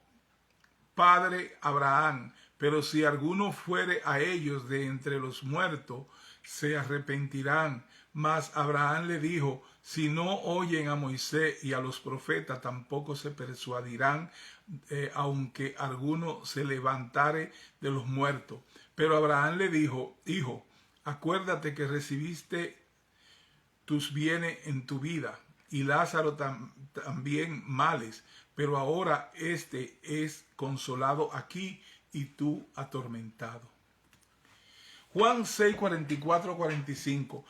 padre Abraham, pero si alguno fuere a ellos de entre los muertos, se arrepentirán. Mas Abraham le dijo: si no oyen a Moisés y a los profetas, tampoco se persuadirán, aunque alguno se levantare de los muertos. Pero Abraham le dijo: hijo, acuérdate que recibiste tus bienes en tu vida, y Lázaro también males, pero ahora este es consolado aquí y tú atormentado. Juan 6, 44, 45.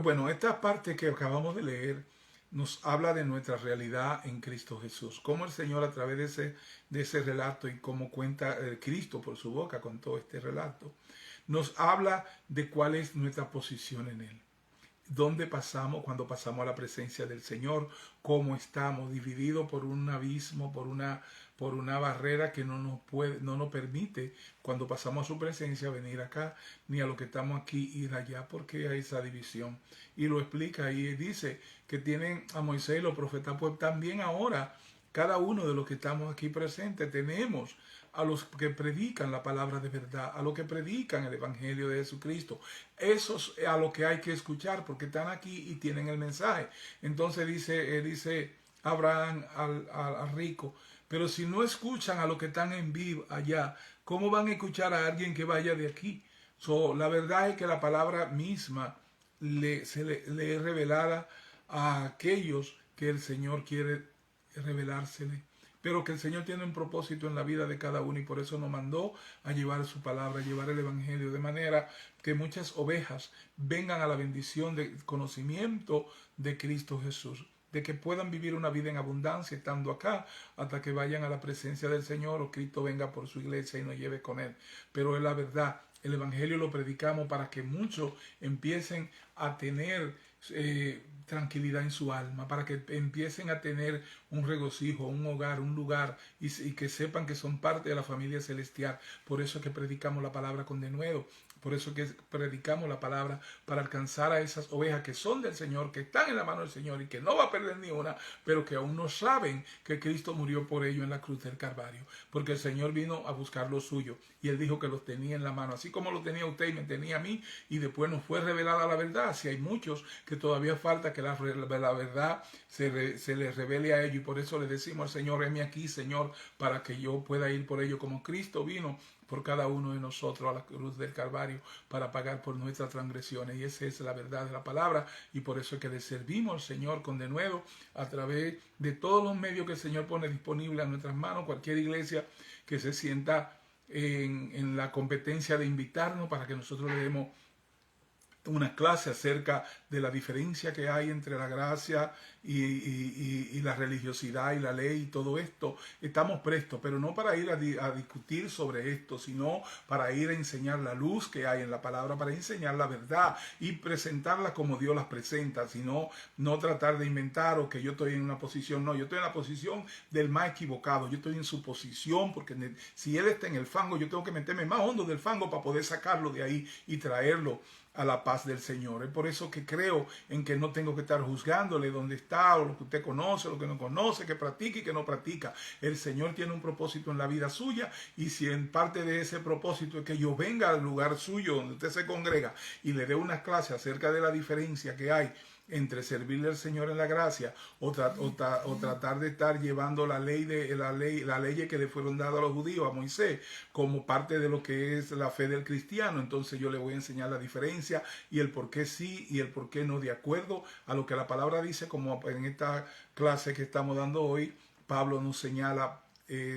Bueno, esta parte que acabamos de leer nos habla de nuestra realidad en Cristo Jesús. Cómo el Señor, a través de ese relato, y cómo cuenta Cristo por su boca con todo este relato, nos habla de cuál es nuestra posición en Él. Dónde pasamos cuando pasamos a la presencia del Señor, cómo estamos divididos por un abismo, por una barrera que no nos permite, cuando pasamos a su presencia, venir acá, ni a lo que estamos aquí ir allá, porque hay esa división. Y lo explica y dice que tienen a Moisés y los profetas, pues también ahora cada uno de los que estamos aquí presentes tenemos a los que predican la palabra de verdad, a los que predican el evangelio de Jesucristo. Esos a los que hay que escuchar, porque están aquí y tienen el mensaje. Entonces dice Abraham al rico: pero si no escuchan a los que están en vivo allá, ¿cómo van a escuchar a alguien que vaya de aquí? La verdad es que la palabra misma le es revelada a aquellos que el Señor quiere revelársele, pero que el Señor tiene un propósito en la vida de cada uno, y por eso nos mandó a llevar su palabra, a llevar el evangelio, de manera que muchas ovejas vengan a la bendición de conocimiento de Cristo Jesús, de que puedan vivir una vida en abundancia estando acá, hasta que vayan a la presencia del Señor o Cristo venga por su iglesia y nos lleve con Él. Pero es la verdad, el evangelio lo predicamos para que muchos empiecen a tener tranquilidad en su alma, para que empiecen a tener un regocijo, un hogar, un lugar, y que sepan que son parte de la familia celestial. Por eso es que predicamos la palabra con denuedo. Por eso es que predicamos la palabra, para alcanzar a esas ovejas que son del Señor, que están en la mano del Señor y que no va a perder ni una, pero que aún no saben que Cristo murió por ellos en la cruz del Calvario. Porque el Señor vino a buscar lo suyo y Él dijo que los tenía en la mano, así como lo tenía usted y me tenía a mí, y después nos fue revelada la verdad. Si hay muchos que todavía falta que la verdad se les revele a ellos, y por eso le decimos al Señor: heme aquí, Señor, para que yo pueda ir por ellos, como Cristo vino por cada uno de nosotros a la cruz del Calvario para pagar por nuestras transgresiones. Y esa es la verdad de la palabra, y por eso es que le servimos al Señor con denuedo a través de todos los medios que el Señor pone disponibles a nuestras manos. Cualquier iglesia que se sienta en la competencia de invitarnos para que nosotros le demos una clase acerca de la diferencia que hay entre la gracia y la religiosidad y la ley y todo esto, estamos prestos, pero no para ir a discutir sobre esto, sino para ir a enseñar la luz que hay en la palabra, para enseñar la verdad y presentarla como Dios las presenta, sino no tratar de inventar o que yo estoy en una posición. No, yo estoy en la posición del más equivocado, yo estoy en su posición, porque si él está en el fango, yo tengo que meterme más hondo del fango para poder sacarlo de ahí y traerlo a la paz del Señor. Es por eso que creo en que no tengo que estar juzgándole dónde está, o lo que usted conoce, lo que no conoce, que practica y que no practica. El Señor tiene un propósito en la vida suya, y si en parte de ese propósito es que yo venga al lugar suyo donde usted se congrega y le dé una clase acerca de la diferencia que hay entre servirle al Señor en la gracia o tratar de estar llevando la ley que le fueron dadas a los judíos, a Moisés, como parte de lo que es la fe del cristiano, entonces yo le voy a enseñar la diferencia y el por qué sí y el por qué no, de acuerdo a lo que la palabra dice, como en esta clase que estamos dando hoy. Pablo nos señala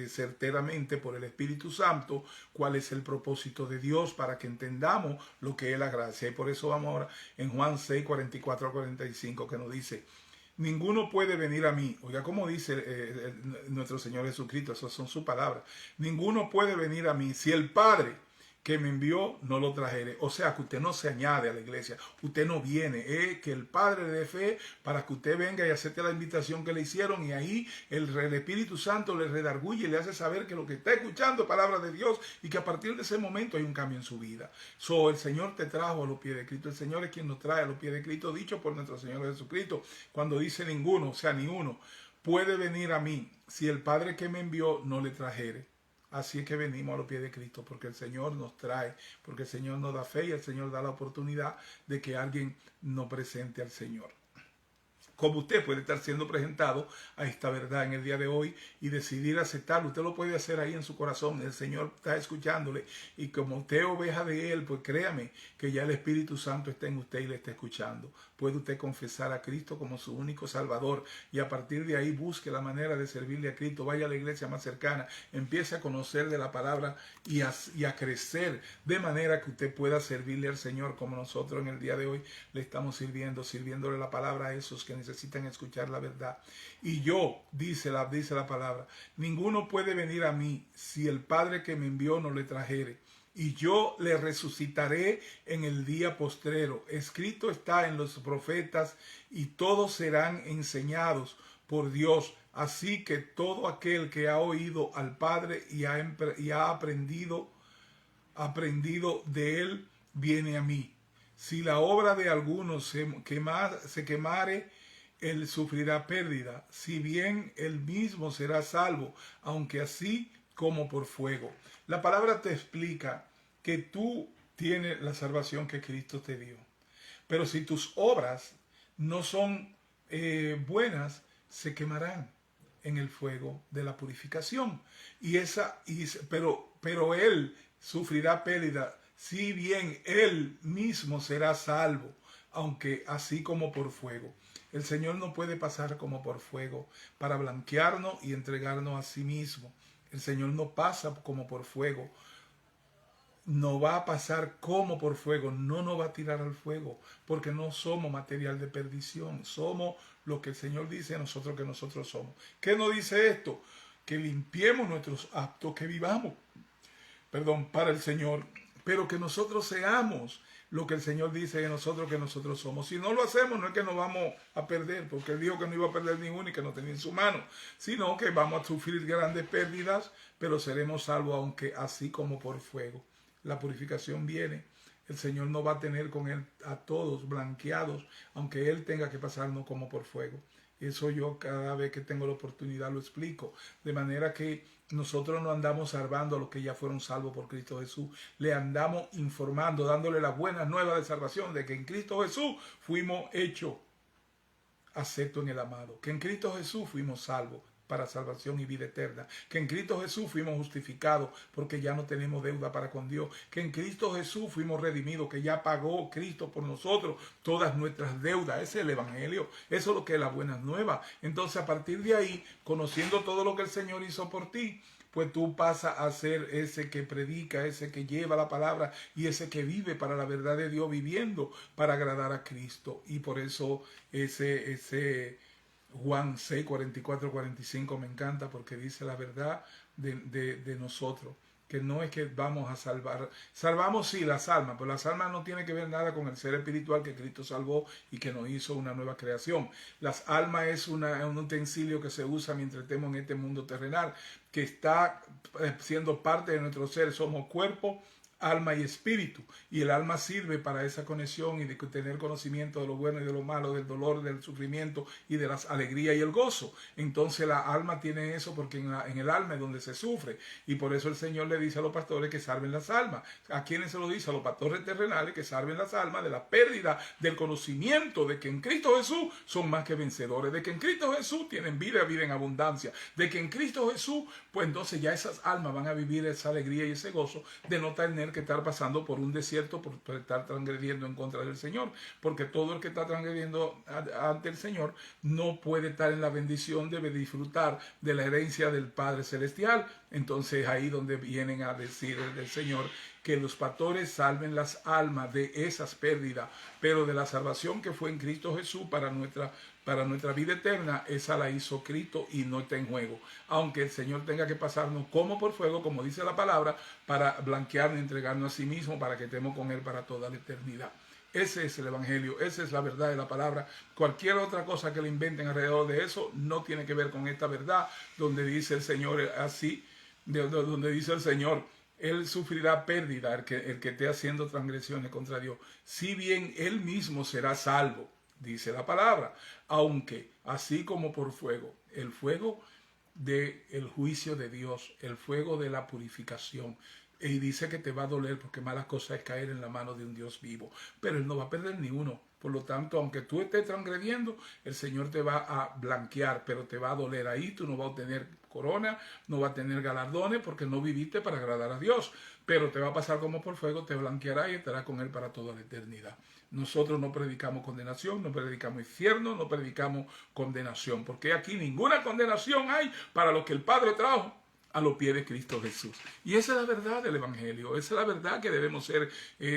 certeramente por el Espíritu Santo cuál es el propósito de Dios, para que entendamos lo que es la gracia. Y por eso vamos ahora en Juan 6, 44 a 45, que nos dice: ninguno puede venir a mí. Oiga, como dice nuestro Señor Jesucristo, esas son sus palabras. Ninguno puede venir a mí si el Padre que me envió no lo trajere. O sea, que usted no se añade a la iglesia, usted no viene, que el Padre le dé fe para que usted venga y acepte la invitación que le hicieron, y ahí el Espíritu Santo le redarguye y le hace saber que lo que está escuchando es palabra de Dios y que a partir de ese momento hay un cambio en su vida. El Señor te trajo a los pies de Cristo, el Señor es quien nos trae a los pies de Cristo, dicho por nuestro Señor Jesucristo, cuando dice ninguno, o sea, ni uno, puede venir a mí si el Padre que me envió no le trajere. Así es que venimos a los pies de Cristo, porque el Señor nos trae, porque el Señor nos da fe y el Señor da la oportunidad de que alguien nos presente al Señor. Como usted puede estar siendo presentado a esta verdad en el día de hoy y decidir aceptarlo. Usted lo puede hacer ahí en su corazón. El Señor está escuchándole. Y como usted es oveja de Él, pues créame que ya el Espíritu Santo está en usted y le está escuchando. Puede usted confesar a Cristo como su único Salvador. Y a partir de ahí busque la manera de servirle a Cristo. Vaya a la iglesia más cercana. Empiece a conocer de la palabra y a crecer. De manera que usted pueda servirle al Señor como nosotros en el día de hoy le estamos sirviéndole la palabra a esos que necesitan escuchar la verdad. Y yo, dice la palabra, ninguno puede venir a mí si el Padre que me envió no le trajere. Y yo le resucitaré en el día postrero. Escrito está en los profetas, y todos serán enseñados por Dios. Así que todo aquel que ha oído al Padre y ha aprendido de él, viene a mí. Si la obra de alguno se quemare, él sufrirá pérdida, si bien él mismo será salvo, aunque así como por fuego. La palabra te explica que tú tienes la salvación que Cristo te dio. Pero si tus obras no son buenas, se quemarán en el fuego de la purificación. Pero él sufrirá pérdida, si bien él mismo será salvo, aunque así como por fuego. El Señor no puede pasar como por fuego para blanquearnos y entregarnos a sí mismo. El Señor no pasa como por fuego. No va a pasar como por fuego, no nos va a tirar al fuego, porque no somos material de perdición, somos lo que el Señor dice a nosotros que nosotros somos. ¿Qué nos dice esto? Que limpiemos nuestros actos, que vivamos, para el Señor, pero que nosotros seamos lo que el Señor dice de nosotros que nosotros somos. Si no lo hacemos, no es que nos vamos a perder, porque Él dijo que no iba a perder ninguno y que no tenía en su mano, sino que vamos a sufrir grandes pérdidas, pero seremos salvos, aunque así como por fuego. La purificación viene. El Señor no va a tener con Él a todos blanqueados, aunque Él tenga que pasarnos como por fuego. Eso yo cada vez que tengo la oportunidad lo explico. De manera que nosotros no andamos salvando a los que ya fueron salvos por Cristo Jesús. Le andamos informando, dándole las buenas nuevas de salvación, de que en Cristo Jesús fuimos hechos aceptos en el amado. Que en Cristo Jesús fuimos salvos para salvación y vida eterna, que en Cristo Jesús fuimos justificados porque ya no tenemos deuda para con Dios, que en Cristo Jesús fuimos redimidos, que ya pagó Cristo por nosotros todas nuestras deudas. Ese es el Evangelio, eso es lo que es la buena nueva. Entonces, a partir de ahí, conociendo todo lo que el Señor hizo por ti, pues tú pasas a ser ese que predica, ese que lleva la palabra y ese que vive para la verdad de Dios, viviendo para agradar a Cristo. Y por eso ese Juan 6, 44, 45 me encanta, porque dice la verdad de nosotros, que no es que vamos a salvar, salvamos sí las almas, pero las almas no tienen que ver nada con el ser espiritual que Cristo salvó y que nos hizo una nueva creación. Las almas es un utensilio que se usa mientras estemos en este mundo terrenal, que está siendo parte de nuestro ser. Somos cuerpo, alma y espíritu, y el alma sirve para esa conexión y de tener conocimiento de lo bueno y de lo malo, del dolor, del sufrimiento y de las alegrías y el gozo. Entonces la alma tiene eso, porque en el alma es donde se sufre, y por eso el Señor le dice a los pastores que salven las almas. ¿A quiénes se lo dice? A los pastores terrenales, que salven las almas de la pérdida del conocimiento de que en Cristo Jesús son más que vencedores, de que en Cristo Jesús tienen vida en abundancia, de que en Cristo Jesús, pues entonces ya esas almas van a vivir esa alegría y ese gozo de no tener que estar pasando por un desierto por estar transgrediendo en contra del Señor, porque todo el que está transgrediendo ante el Señor no puede estar en la bendición de disfrutar de la herencia del Padre Celestial. Entonces ahí donde vienen a decir del Señor que los pastores salven las almas de esas pérdidas, pero de la salvación que fue en Cristo Jesús para nuestra vida eterna, esa la hizo Cristo y no está en juego. Aunque el Señor tenga que pasarnos como por fuego, como dice la palabra, para blanquearnos y entregarnos a sí mismo, para que estemos con Él para toda la eternidad. Ese es el Evangelio, esa es la verdad de la palabra. Cualquier otra cosa que le inventen alrededor de eso no tiene que ver con esta verdad, donde dice el Señor así, donde dice el Señor, Él sufrirá pérdida, el que esté haciendo transgresiones contra Dios. Si bien Él mismo será salvo, dice la palabra, aunque así como por fuego, el fuego del juicio de Dios, el fuego de la purificación. Y dice que te va a doler porque mala cosa es caer en la mano de un Dios vivo. Pero Él no va a perder ni uno. Por lo tanto, aunque tú estés transgrediendo, el Señor te va a blanquear, pero te va a doler ahí. Tú no vas a obtener corona, no vas a tener galardones porque no viviste para agradar a Dios. Pero te va a pasar como por fuego, te blanqueará y estará con Él para toda la eternidad. Nosotros no predicamos condenación, no predicamos infierno, no predicamos condenación, porque aquí ninguna condenación hay para lo que el Padre trajo a los pies de Cristo Jesús. Y esa es la verdad del Evangelio, esa es la verdad que debemos ser,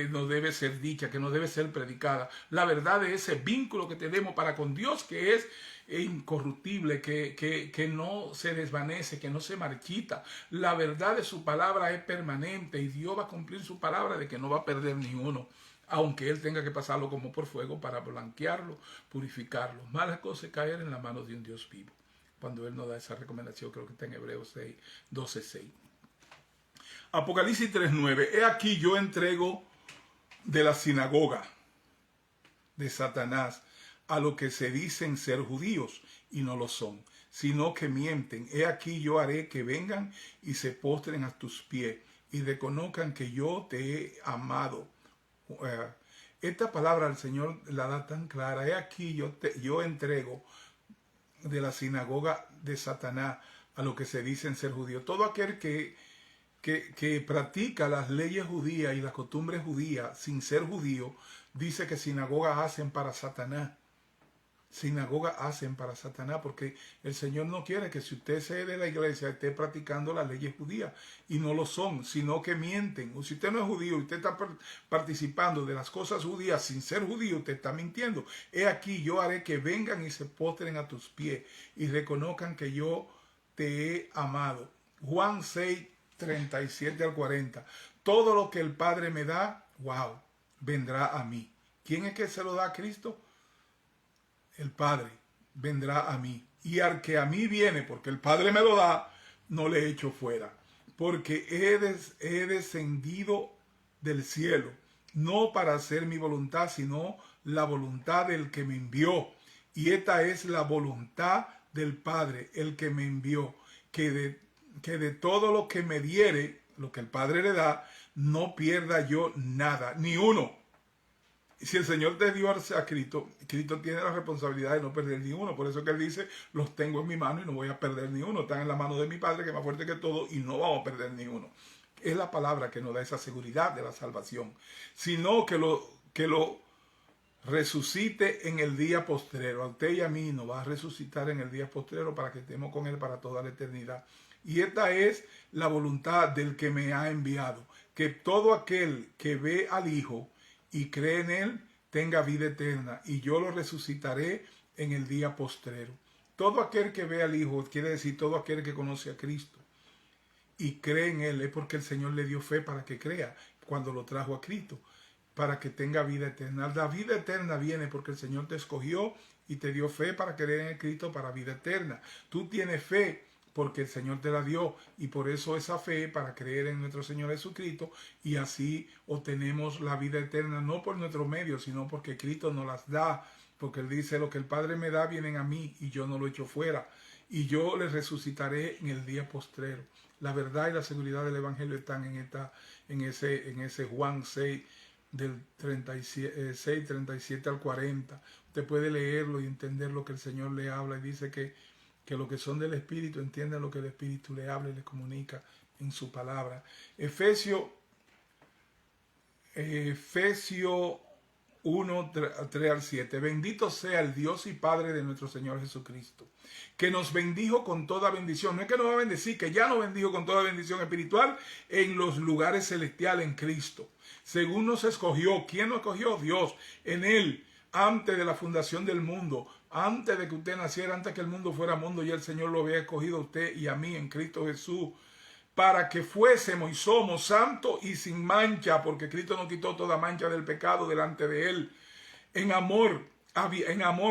nos debe ser dicha, que nos debe ser predicada. La verdad de ese vínculo que tenemos para con Dios, que es incorruptible, que no se desvanece, que no se marchita. La verdad de su palabra es permanente y Dios va a cumplir su palabra de que no va a perder ni uno, aunque Él tenga que pasarlo como por fuego para blanquearlo, purificarlo. Mala cosa es caer en la mano de un Dios vivo. Cuando Él nos da esa recomendación, creo que está en Hebreos 6, 12, 6. Apocalipsis 3:9. He aquí yo entrego de la sinagoga de Satanás a los que se dicen ser judíos y no lo son, sino que mienten. He aquí yo haré que vengan y se postren a tus pies y reconozcan que yo te he amado. Esta palabra el Señor la da tan clara. He aquí yo entrego de la sinagoga de Satanás a lo que se dicen ser judíos. Todo aquel que practica las leyes judías y las costumbres judías sin ser judío, dice que sinagogas hacen para Satanás. Sinagoga hacen para Satanás, porque el Señor no quiere que si usted se de la iglesia esté practicando las leyes judías, y no lo son, sino que mienten. O si usted no es judío y usted está participando de las cosas judías sin ser judío, usted está mintiendo. He aquí yo haré que vengan y se postren a tus pies y reconozcan que yo te he amado. Juan 6, 37 al 40. Todo lo que el Padre me da, wow, vendrá a mí. ¿Quién es que se lo da a Cristo? El Padre vendrá a mí, y al que a mí viene, porque el Padre me lo da, no le echo fuera, porque he descendido del cielo, no para hacer mi voluntad, sino la voluntad del que me envió. Y esta es la voluntad del Padre, el que me envió, que de todo lo que me diere, lo que el Padre le da, no pierda yo nada, ni uno. Si el Señor te dio a Cristo, Cristo tiene la responsabilidad de no perder ni uno. Por eso que Él dice, los tengo en mi mano y no voy a perder ni uno. Están en la mano de mi Padre, que es más fuerte que todo, y no vamos a perder ni uno. Es la palabra que nos da esa seguridad de la salvación. Sino que lo resucite en el día postrero. A usted y a mí nos va a resucitar en el día postrero para que estemos con Él para toda la eternidad. Y esta es la voluntad del que me ha enviado. Que todo aquel que ve al Hijo y cree en Él, tenga vida eterna, y yo lo resucitaré en el día postrero. Todo aquel que ve al Hijo, quiere decir todo aquel que conoce a Cristo y cree en Él, es porque el Señor le dio fe para que crea, cuando lo trajo a Cristo, para que tenga vida eterna. La vida eterna viene porque el Señor te escogió y te dio fe para creer en el Cristo para vida eterna. Tú tienes fe porque el Señor te la dio, y por eso esa fe para creer en nuestro Señor Jesucristo, y así obtenemos la vida eterna, no por nuestro medio, sino porque Cristo nos las da, porque Él dice, lo que el Padre me da vienen a mí y yo no lo echo fuera, y yo les resucitaré en el día postrero. La verdad y la seguridad del Evangelio están en ese Juan 6, del 37 al 40. Usted puede leerlo y entender lo que el Señor le habla, y dice que los que son del Espíritu entiendan lo que el Espíritu le habla y le comunica en su palabra. Efesios 1, 3 al 7. Bendito sea el Dios y Padre de nuestro Señor Jesucristo, que nos bendijo con toda bendición. No es que nos va a bendecir, que ya nos bendijo con toda bendición espiritual en los lugares celestiales en Cristo. Según nos escogió. ¿Quién nos escogió? Dios. En Él, antes de la fundación del mundo, antes de que usted naciera, antes que el mundo fuera mundo, ya el Señor lo había escogido a usted y a mí en Cristo Jesús, para que fuésemos y somos santos y sin mancha, porque Cristo nos quitó toda mancha del pecado delante de Él. En amor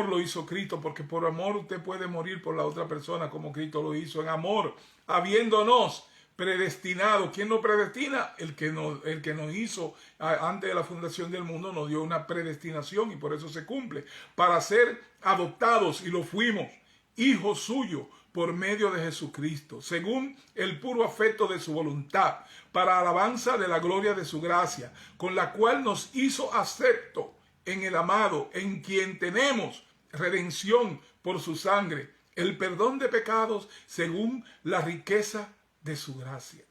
lo hizo Cristo, porque por amor usted puede morir por la otra persona como Cristo lo hizo. En amor, habiéndonos predestinado. ¿Quién nos predestina? El que nos hizo antes de la fundación del mundo, nos dio una predestinación y por eso se cumple. Para ser adoptados, y lo fuimos, hijos suyos, por medio de Jesucristo, según el puro afecto de su voluntad, para alabanza de la gloria de su gracia, con la cual nos hizo acepto en el amado, en quien tenemos redención por su sangre, el perdón de pecados según la riqueza de su gracia.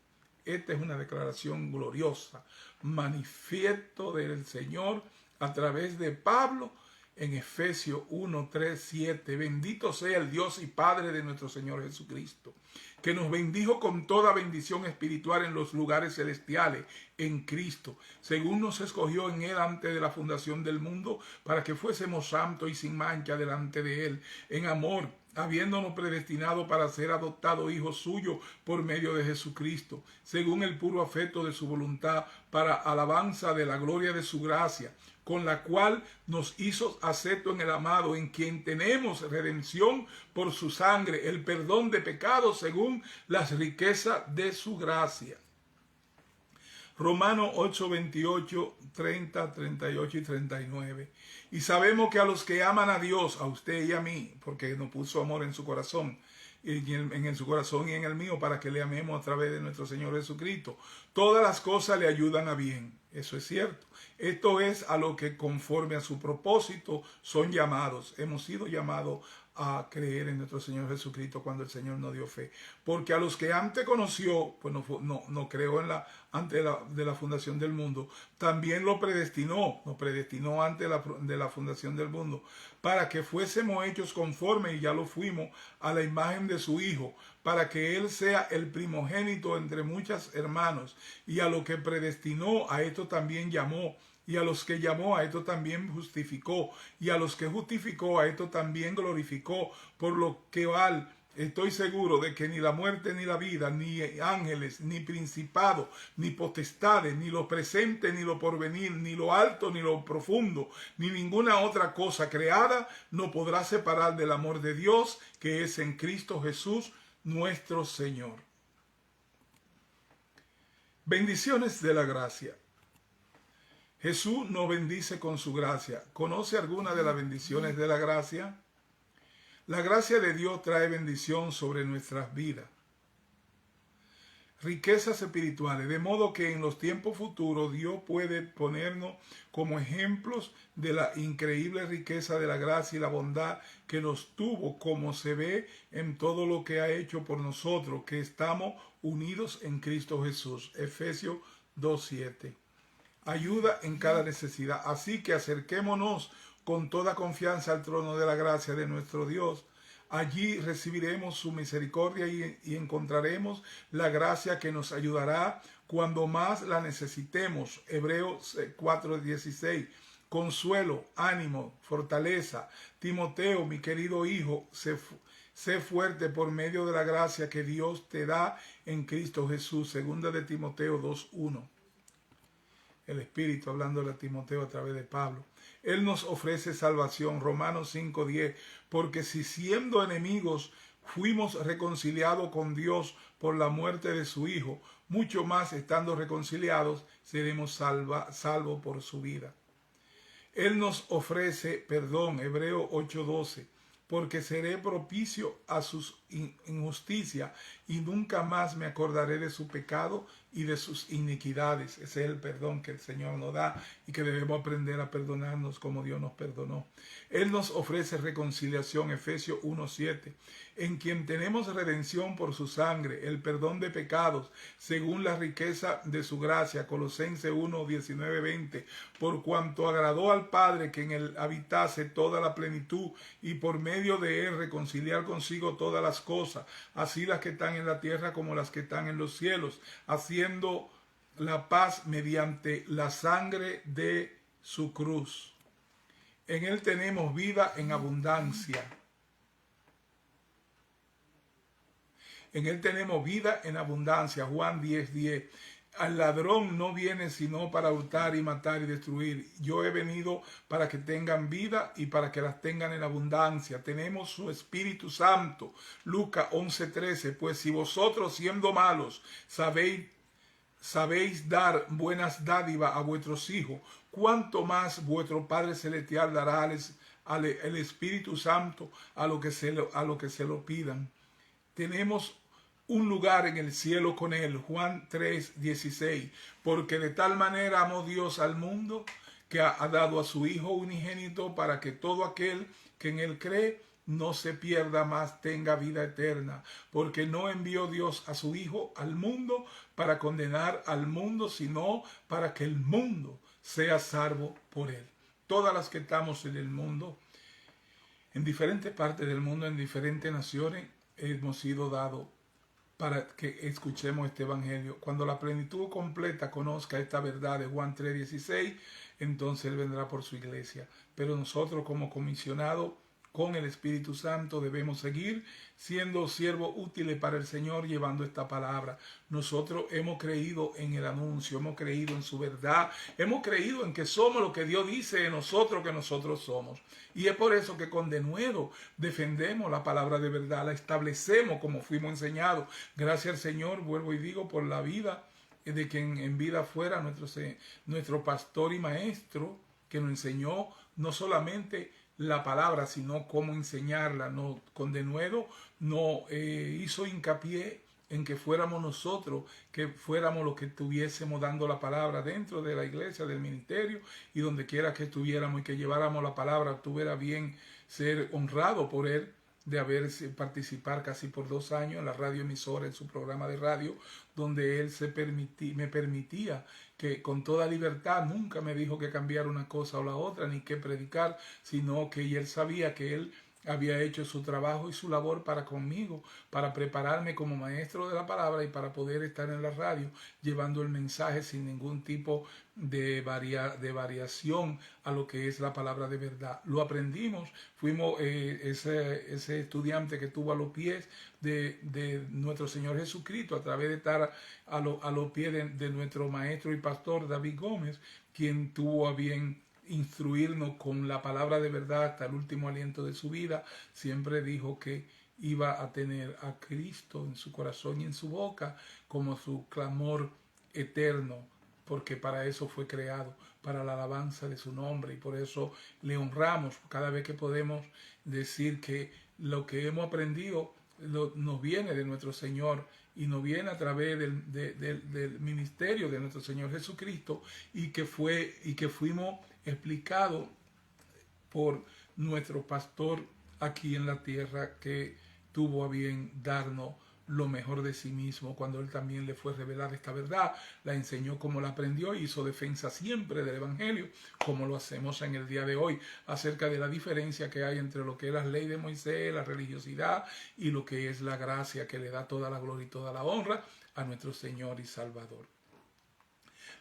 Esta es una declaración gloriosa, manifiesto del Señor a través de Pablo en Efesios 1, 3, 7. Bendito sea el Dios y Padre de nuestro Señor Jesucristo, que nos bendijo con toda bendición espiritual en los lugares celestiales en Cristo, según nos escogió en Él antes de la fundación del mundo, para que fuésemos santos y sin mancha delante de Él, en amor, habiéndonos predestinado para ser adoptados hijos suyos por medio de Jesucristo, según el puro afecto de su voluntad, para alabanza de la gloria de su gracia, con la cual nos hizo acepto en el amado, en quien tenemos redención por su sangre, el perdón de pecados según las riquezas de su gracia. Romanos 8, 28, 30, 38 y 39. Y sabemos que a los que aman a Dios, a usted y a mí, porque nos puso amor en su corazón, en su corazón y en el mío, para que le amemos a través de nuestro Señor Jesucristo, todas las cosas le ayudan a bien. Eso es cierto. Esto es a lo que conforme a su propósito son llamados. Hemos sido llamados a creer en nuestro Señor Jesucristo cuando el Señor nos dio fe. Porque a los que antes conoció, pues no creó antes de la fundación del mundo, también nos predestinó antes de la fundación del mundo, para que fuésemos hechos conforme, y ya lo fuimos, a la imagen de su Hijo, para que Él sea el primogénito entre muchos hermanos. Y a lo que predestinó, a esto también llamó. Y a los que llamó, a esto también justificó. Y a los que justificó, a esto también glorificó. Por lo que estoy seguro de que ni la muerte ni la vida, ni ángeles, ni principados, ni potestades, ni lo presente, ni lo porvenir, ni lo alto, ni lo profundo, ni ninguna otra cosa creada nos podrá separar del amor de Dios que es en Cristo Jesús nuestro Señor. Bendiciones de la gracia. Jesús nos bendice con su gracia. ¿Conoce alguna de las bendiciones de la gracia? La gracia de Dios trae bendición sobre nuestras vidas. Riquezas espirituales, de modo que en los tiempos futuros Dios puede ponernos como ejemplos de la increíble riqueza de la gracia y la bondad que nos tuvo, como se ve en todo lo que ha hecho por nosotros, que estamos unidos en Cristo Jesús. Efesios 2:7. Ayuda en cada necesidad. Así que acerquémonos con toda confianza al trono de la gracia de nuestro Dios. Allí recibiremos su misericordia y encontraremos la gracia que nos ayudará cuando más la necesitemos. Hebreos 4:16. Consuelo, ánimo, fortaleza. Timoteo, mi querido hijo, sé fuerte por medio de la gracia que Dios te da en Cristo Jesús. Segunda de Timoteo 2:1. El Espíritu hablándole a Timoteo a través de Pablo. Él nos ofrece salvación. Romanos 5:10. Porque si siendo enemigos fuimos reconciliados con Dios por la muerte de su Hijo, mucho más estando reconciliados seremos salvos por su vida. Él nos ofrece perdón. Hebreos 8:12. Porque seré propicio a sus injusticia, y nunca más me acordaré de su pecado y de sus iniquidades. Ese es el perdón que el Señor nos da y que debemos aprender a perdonarnos como Dios nos perdonó. Él nos ofrece reconciliación, Efesios 1:7, en quien tenemos redención por su sangre, el perdón de pecados, según la riqueza de su gracia, Colosenses 1:19-20, por cuanto agradó al Padre que en él habitase toda la plenitud, y por medio de él reconciliar consigo todas las cosas, así las que están en la tierra como las que están en los cielos, haciendo la paz mediante la sangre de su cruz. En él tenemos vida en abundancia. En él tenemos vida en abundancia. Juan 10:10. Al ladrón no viene sino para hurtar y matar y destruir. Yo he venido para que tengan vida y para que las tengan en abundancia. Tenemos su Espíritu Santo. Lucas 11:13. Pues si vosotros, siendo malos, sabéis dar buenas dádivas a vuestros hijos, cuánto más vuestro Padre Celestial dará al Espíritu Santo a lo que se lo pidan. Tenemos un lugar en el cielo con él. Juan 3:16. Porque de tal manera amó Dios al mundo que ha dado a su Hijo unigénito, para que todo aquel que en él cree no se pierda, mas tenga vida eterna. Porque no envió Dios a su Hijo al mundo para condenar al mundo, sino para que el mundo sea salvo por él. Todas las que estamos en el mundo, en diferentes partes del mundo, en diferentes naciones, hemos sido dados para que escuchemos este evangelio. Cuando la plenitud completa conozca esta verdad de Juan 3:16, entonces él vendrá por su iglesia. Pero nosotros, como comisionados con el Espíritu Santo, debemos seguir siendo siervos útiles para el Señor, llevando esta palabra. Nosotros hemos creído en el anuncio, hemos creído en su verdad, hemos creído en que somos lo que Dios dice de nosotros que nosotros somos. Y es por eso que con denuedo defendemos la palabra de verdad, la establecemos como fuimos enseñados. Gracias al Señor, vuelvo y digo, por la vida de quien en vida fuera nuestro pastor y maestro, que nos enseñó no solamente la palabra, sino cómo enseñarla. No, con denuedo no hizo hincapié en que fuéramos nosotros, que fuéramos los que estuviésemos dando la palabra dentro de la iglesia, del ministerio, y donde quiera que estuviéramos y que lleváramos la palabra. Tuviera bien ser honrado por él de haber participar casi por 2 años en la radioemisora, en su programa de radio, donde él me permitía que con toda libertad, nunca me dijo que cambiara una cosa o la otra, ni que predicar, sino que él sabía que él había hecho su trabajo y su labor para conmigo, para prepararme como maestro de la palabra y para poder estar en la radio llevando el mensaje sin ningún tipo de variación a lo que es la palabra de verdad. Lo aprendimos, ese estudiante que estuvo a los pies de nuestro Señor Jesucristo, a través de estar a los pies de nuestro maestro y pastor David Gómez, quien tuvo a bien instruirnos con la palabra de verdad hasta el último aliento de su vida. Siempre dijo que iba a tener a Cristo en su corazón y en su boca como su clamor eterno, porque para eso fue creado, para la alabanza de su nombre, y por eso le honramos cada vez que podemos decir que lo que hemos aprendido nos viene de nuestro Señor y nos viene a través del ministerio de nuestro Señor Jesucristo, y que fuimos explicado por nuestro pastor aquí en la tierra, que tuvo a bien darnos lo mejor de sí mismo cuando él también le fue revelar esta verdad, la enseñó como la aprendió y hizo defensa siempre del evangelio, como lo hacemos en el día de hoy, acerca de la diferencia que hay entre lo que es la ley de Moisés, la religiosidad, y lo que es la gracia, que le da toda la gloria y toda la honra a nuestro Señor y Salvador.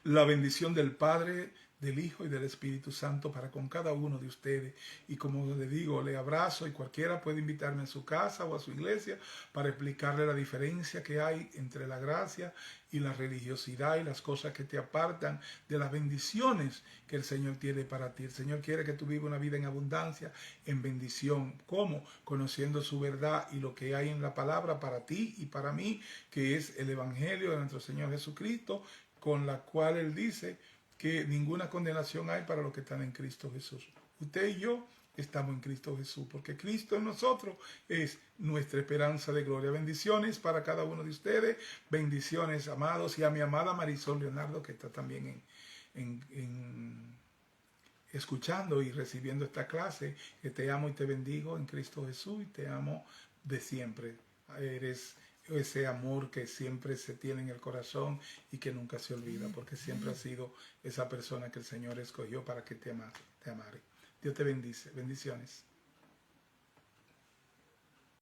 La bendición del Padre, del Hijo y del Espíritu Santo para con cada uno de ustedes. Y como le digo, le abrazo, y cualquiera puede invitarme a su casa o a su iglesia para explicarle la diferencia que hay entre la gracia y la religiosidad, y las cosas que te apartan de las bendiciones que el Señor tiene para ti. El Señor quiere que tú vivas una vida en abundancia, en bendición. ¿Cómo? Conociendo su verdad y lo que hay en la palabra para ti y para mí, que es el Evangelio de nuestro Señor Jesucristo, con la cual Él dice que ninguna condenación hay para los que están en Cristo Jesús. Usted y yo estamos en Cristo Jesús, porque Cristo en nosotros es nuestra esperanza de gloria. Bendiciones para cada uno de ustedes, bendiciones, amados, y a mi amada Marisol Leonardo, que está también escuchando y recibiendo esta clase, que te amo y te bendigo en Cristo Jesús, y te amo de siempre. Eres ese amor que siempre se tiene en el corazón y que nunca se olvida, porque siempre has sido esa persona que el Señor escogió para que te amare. Dios te bendice. Bendiciones.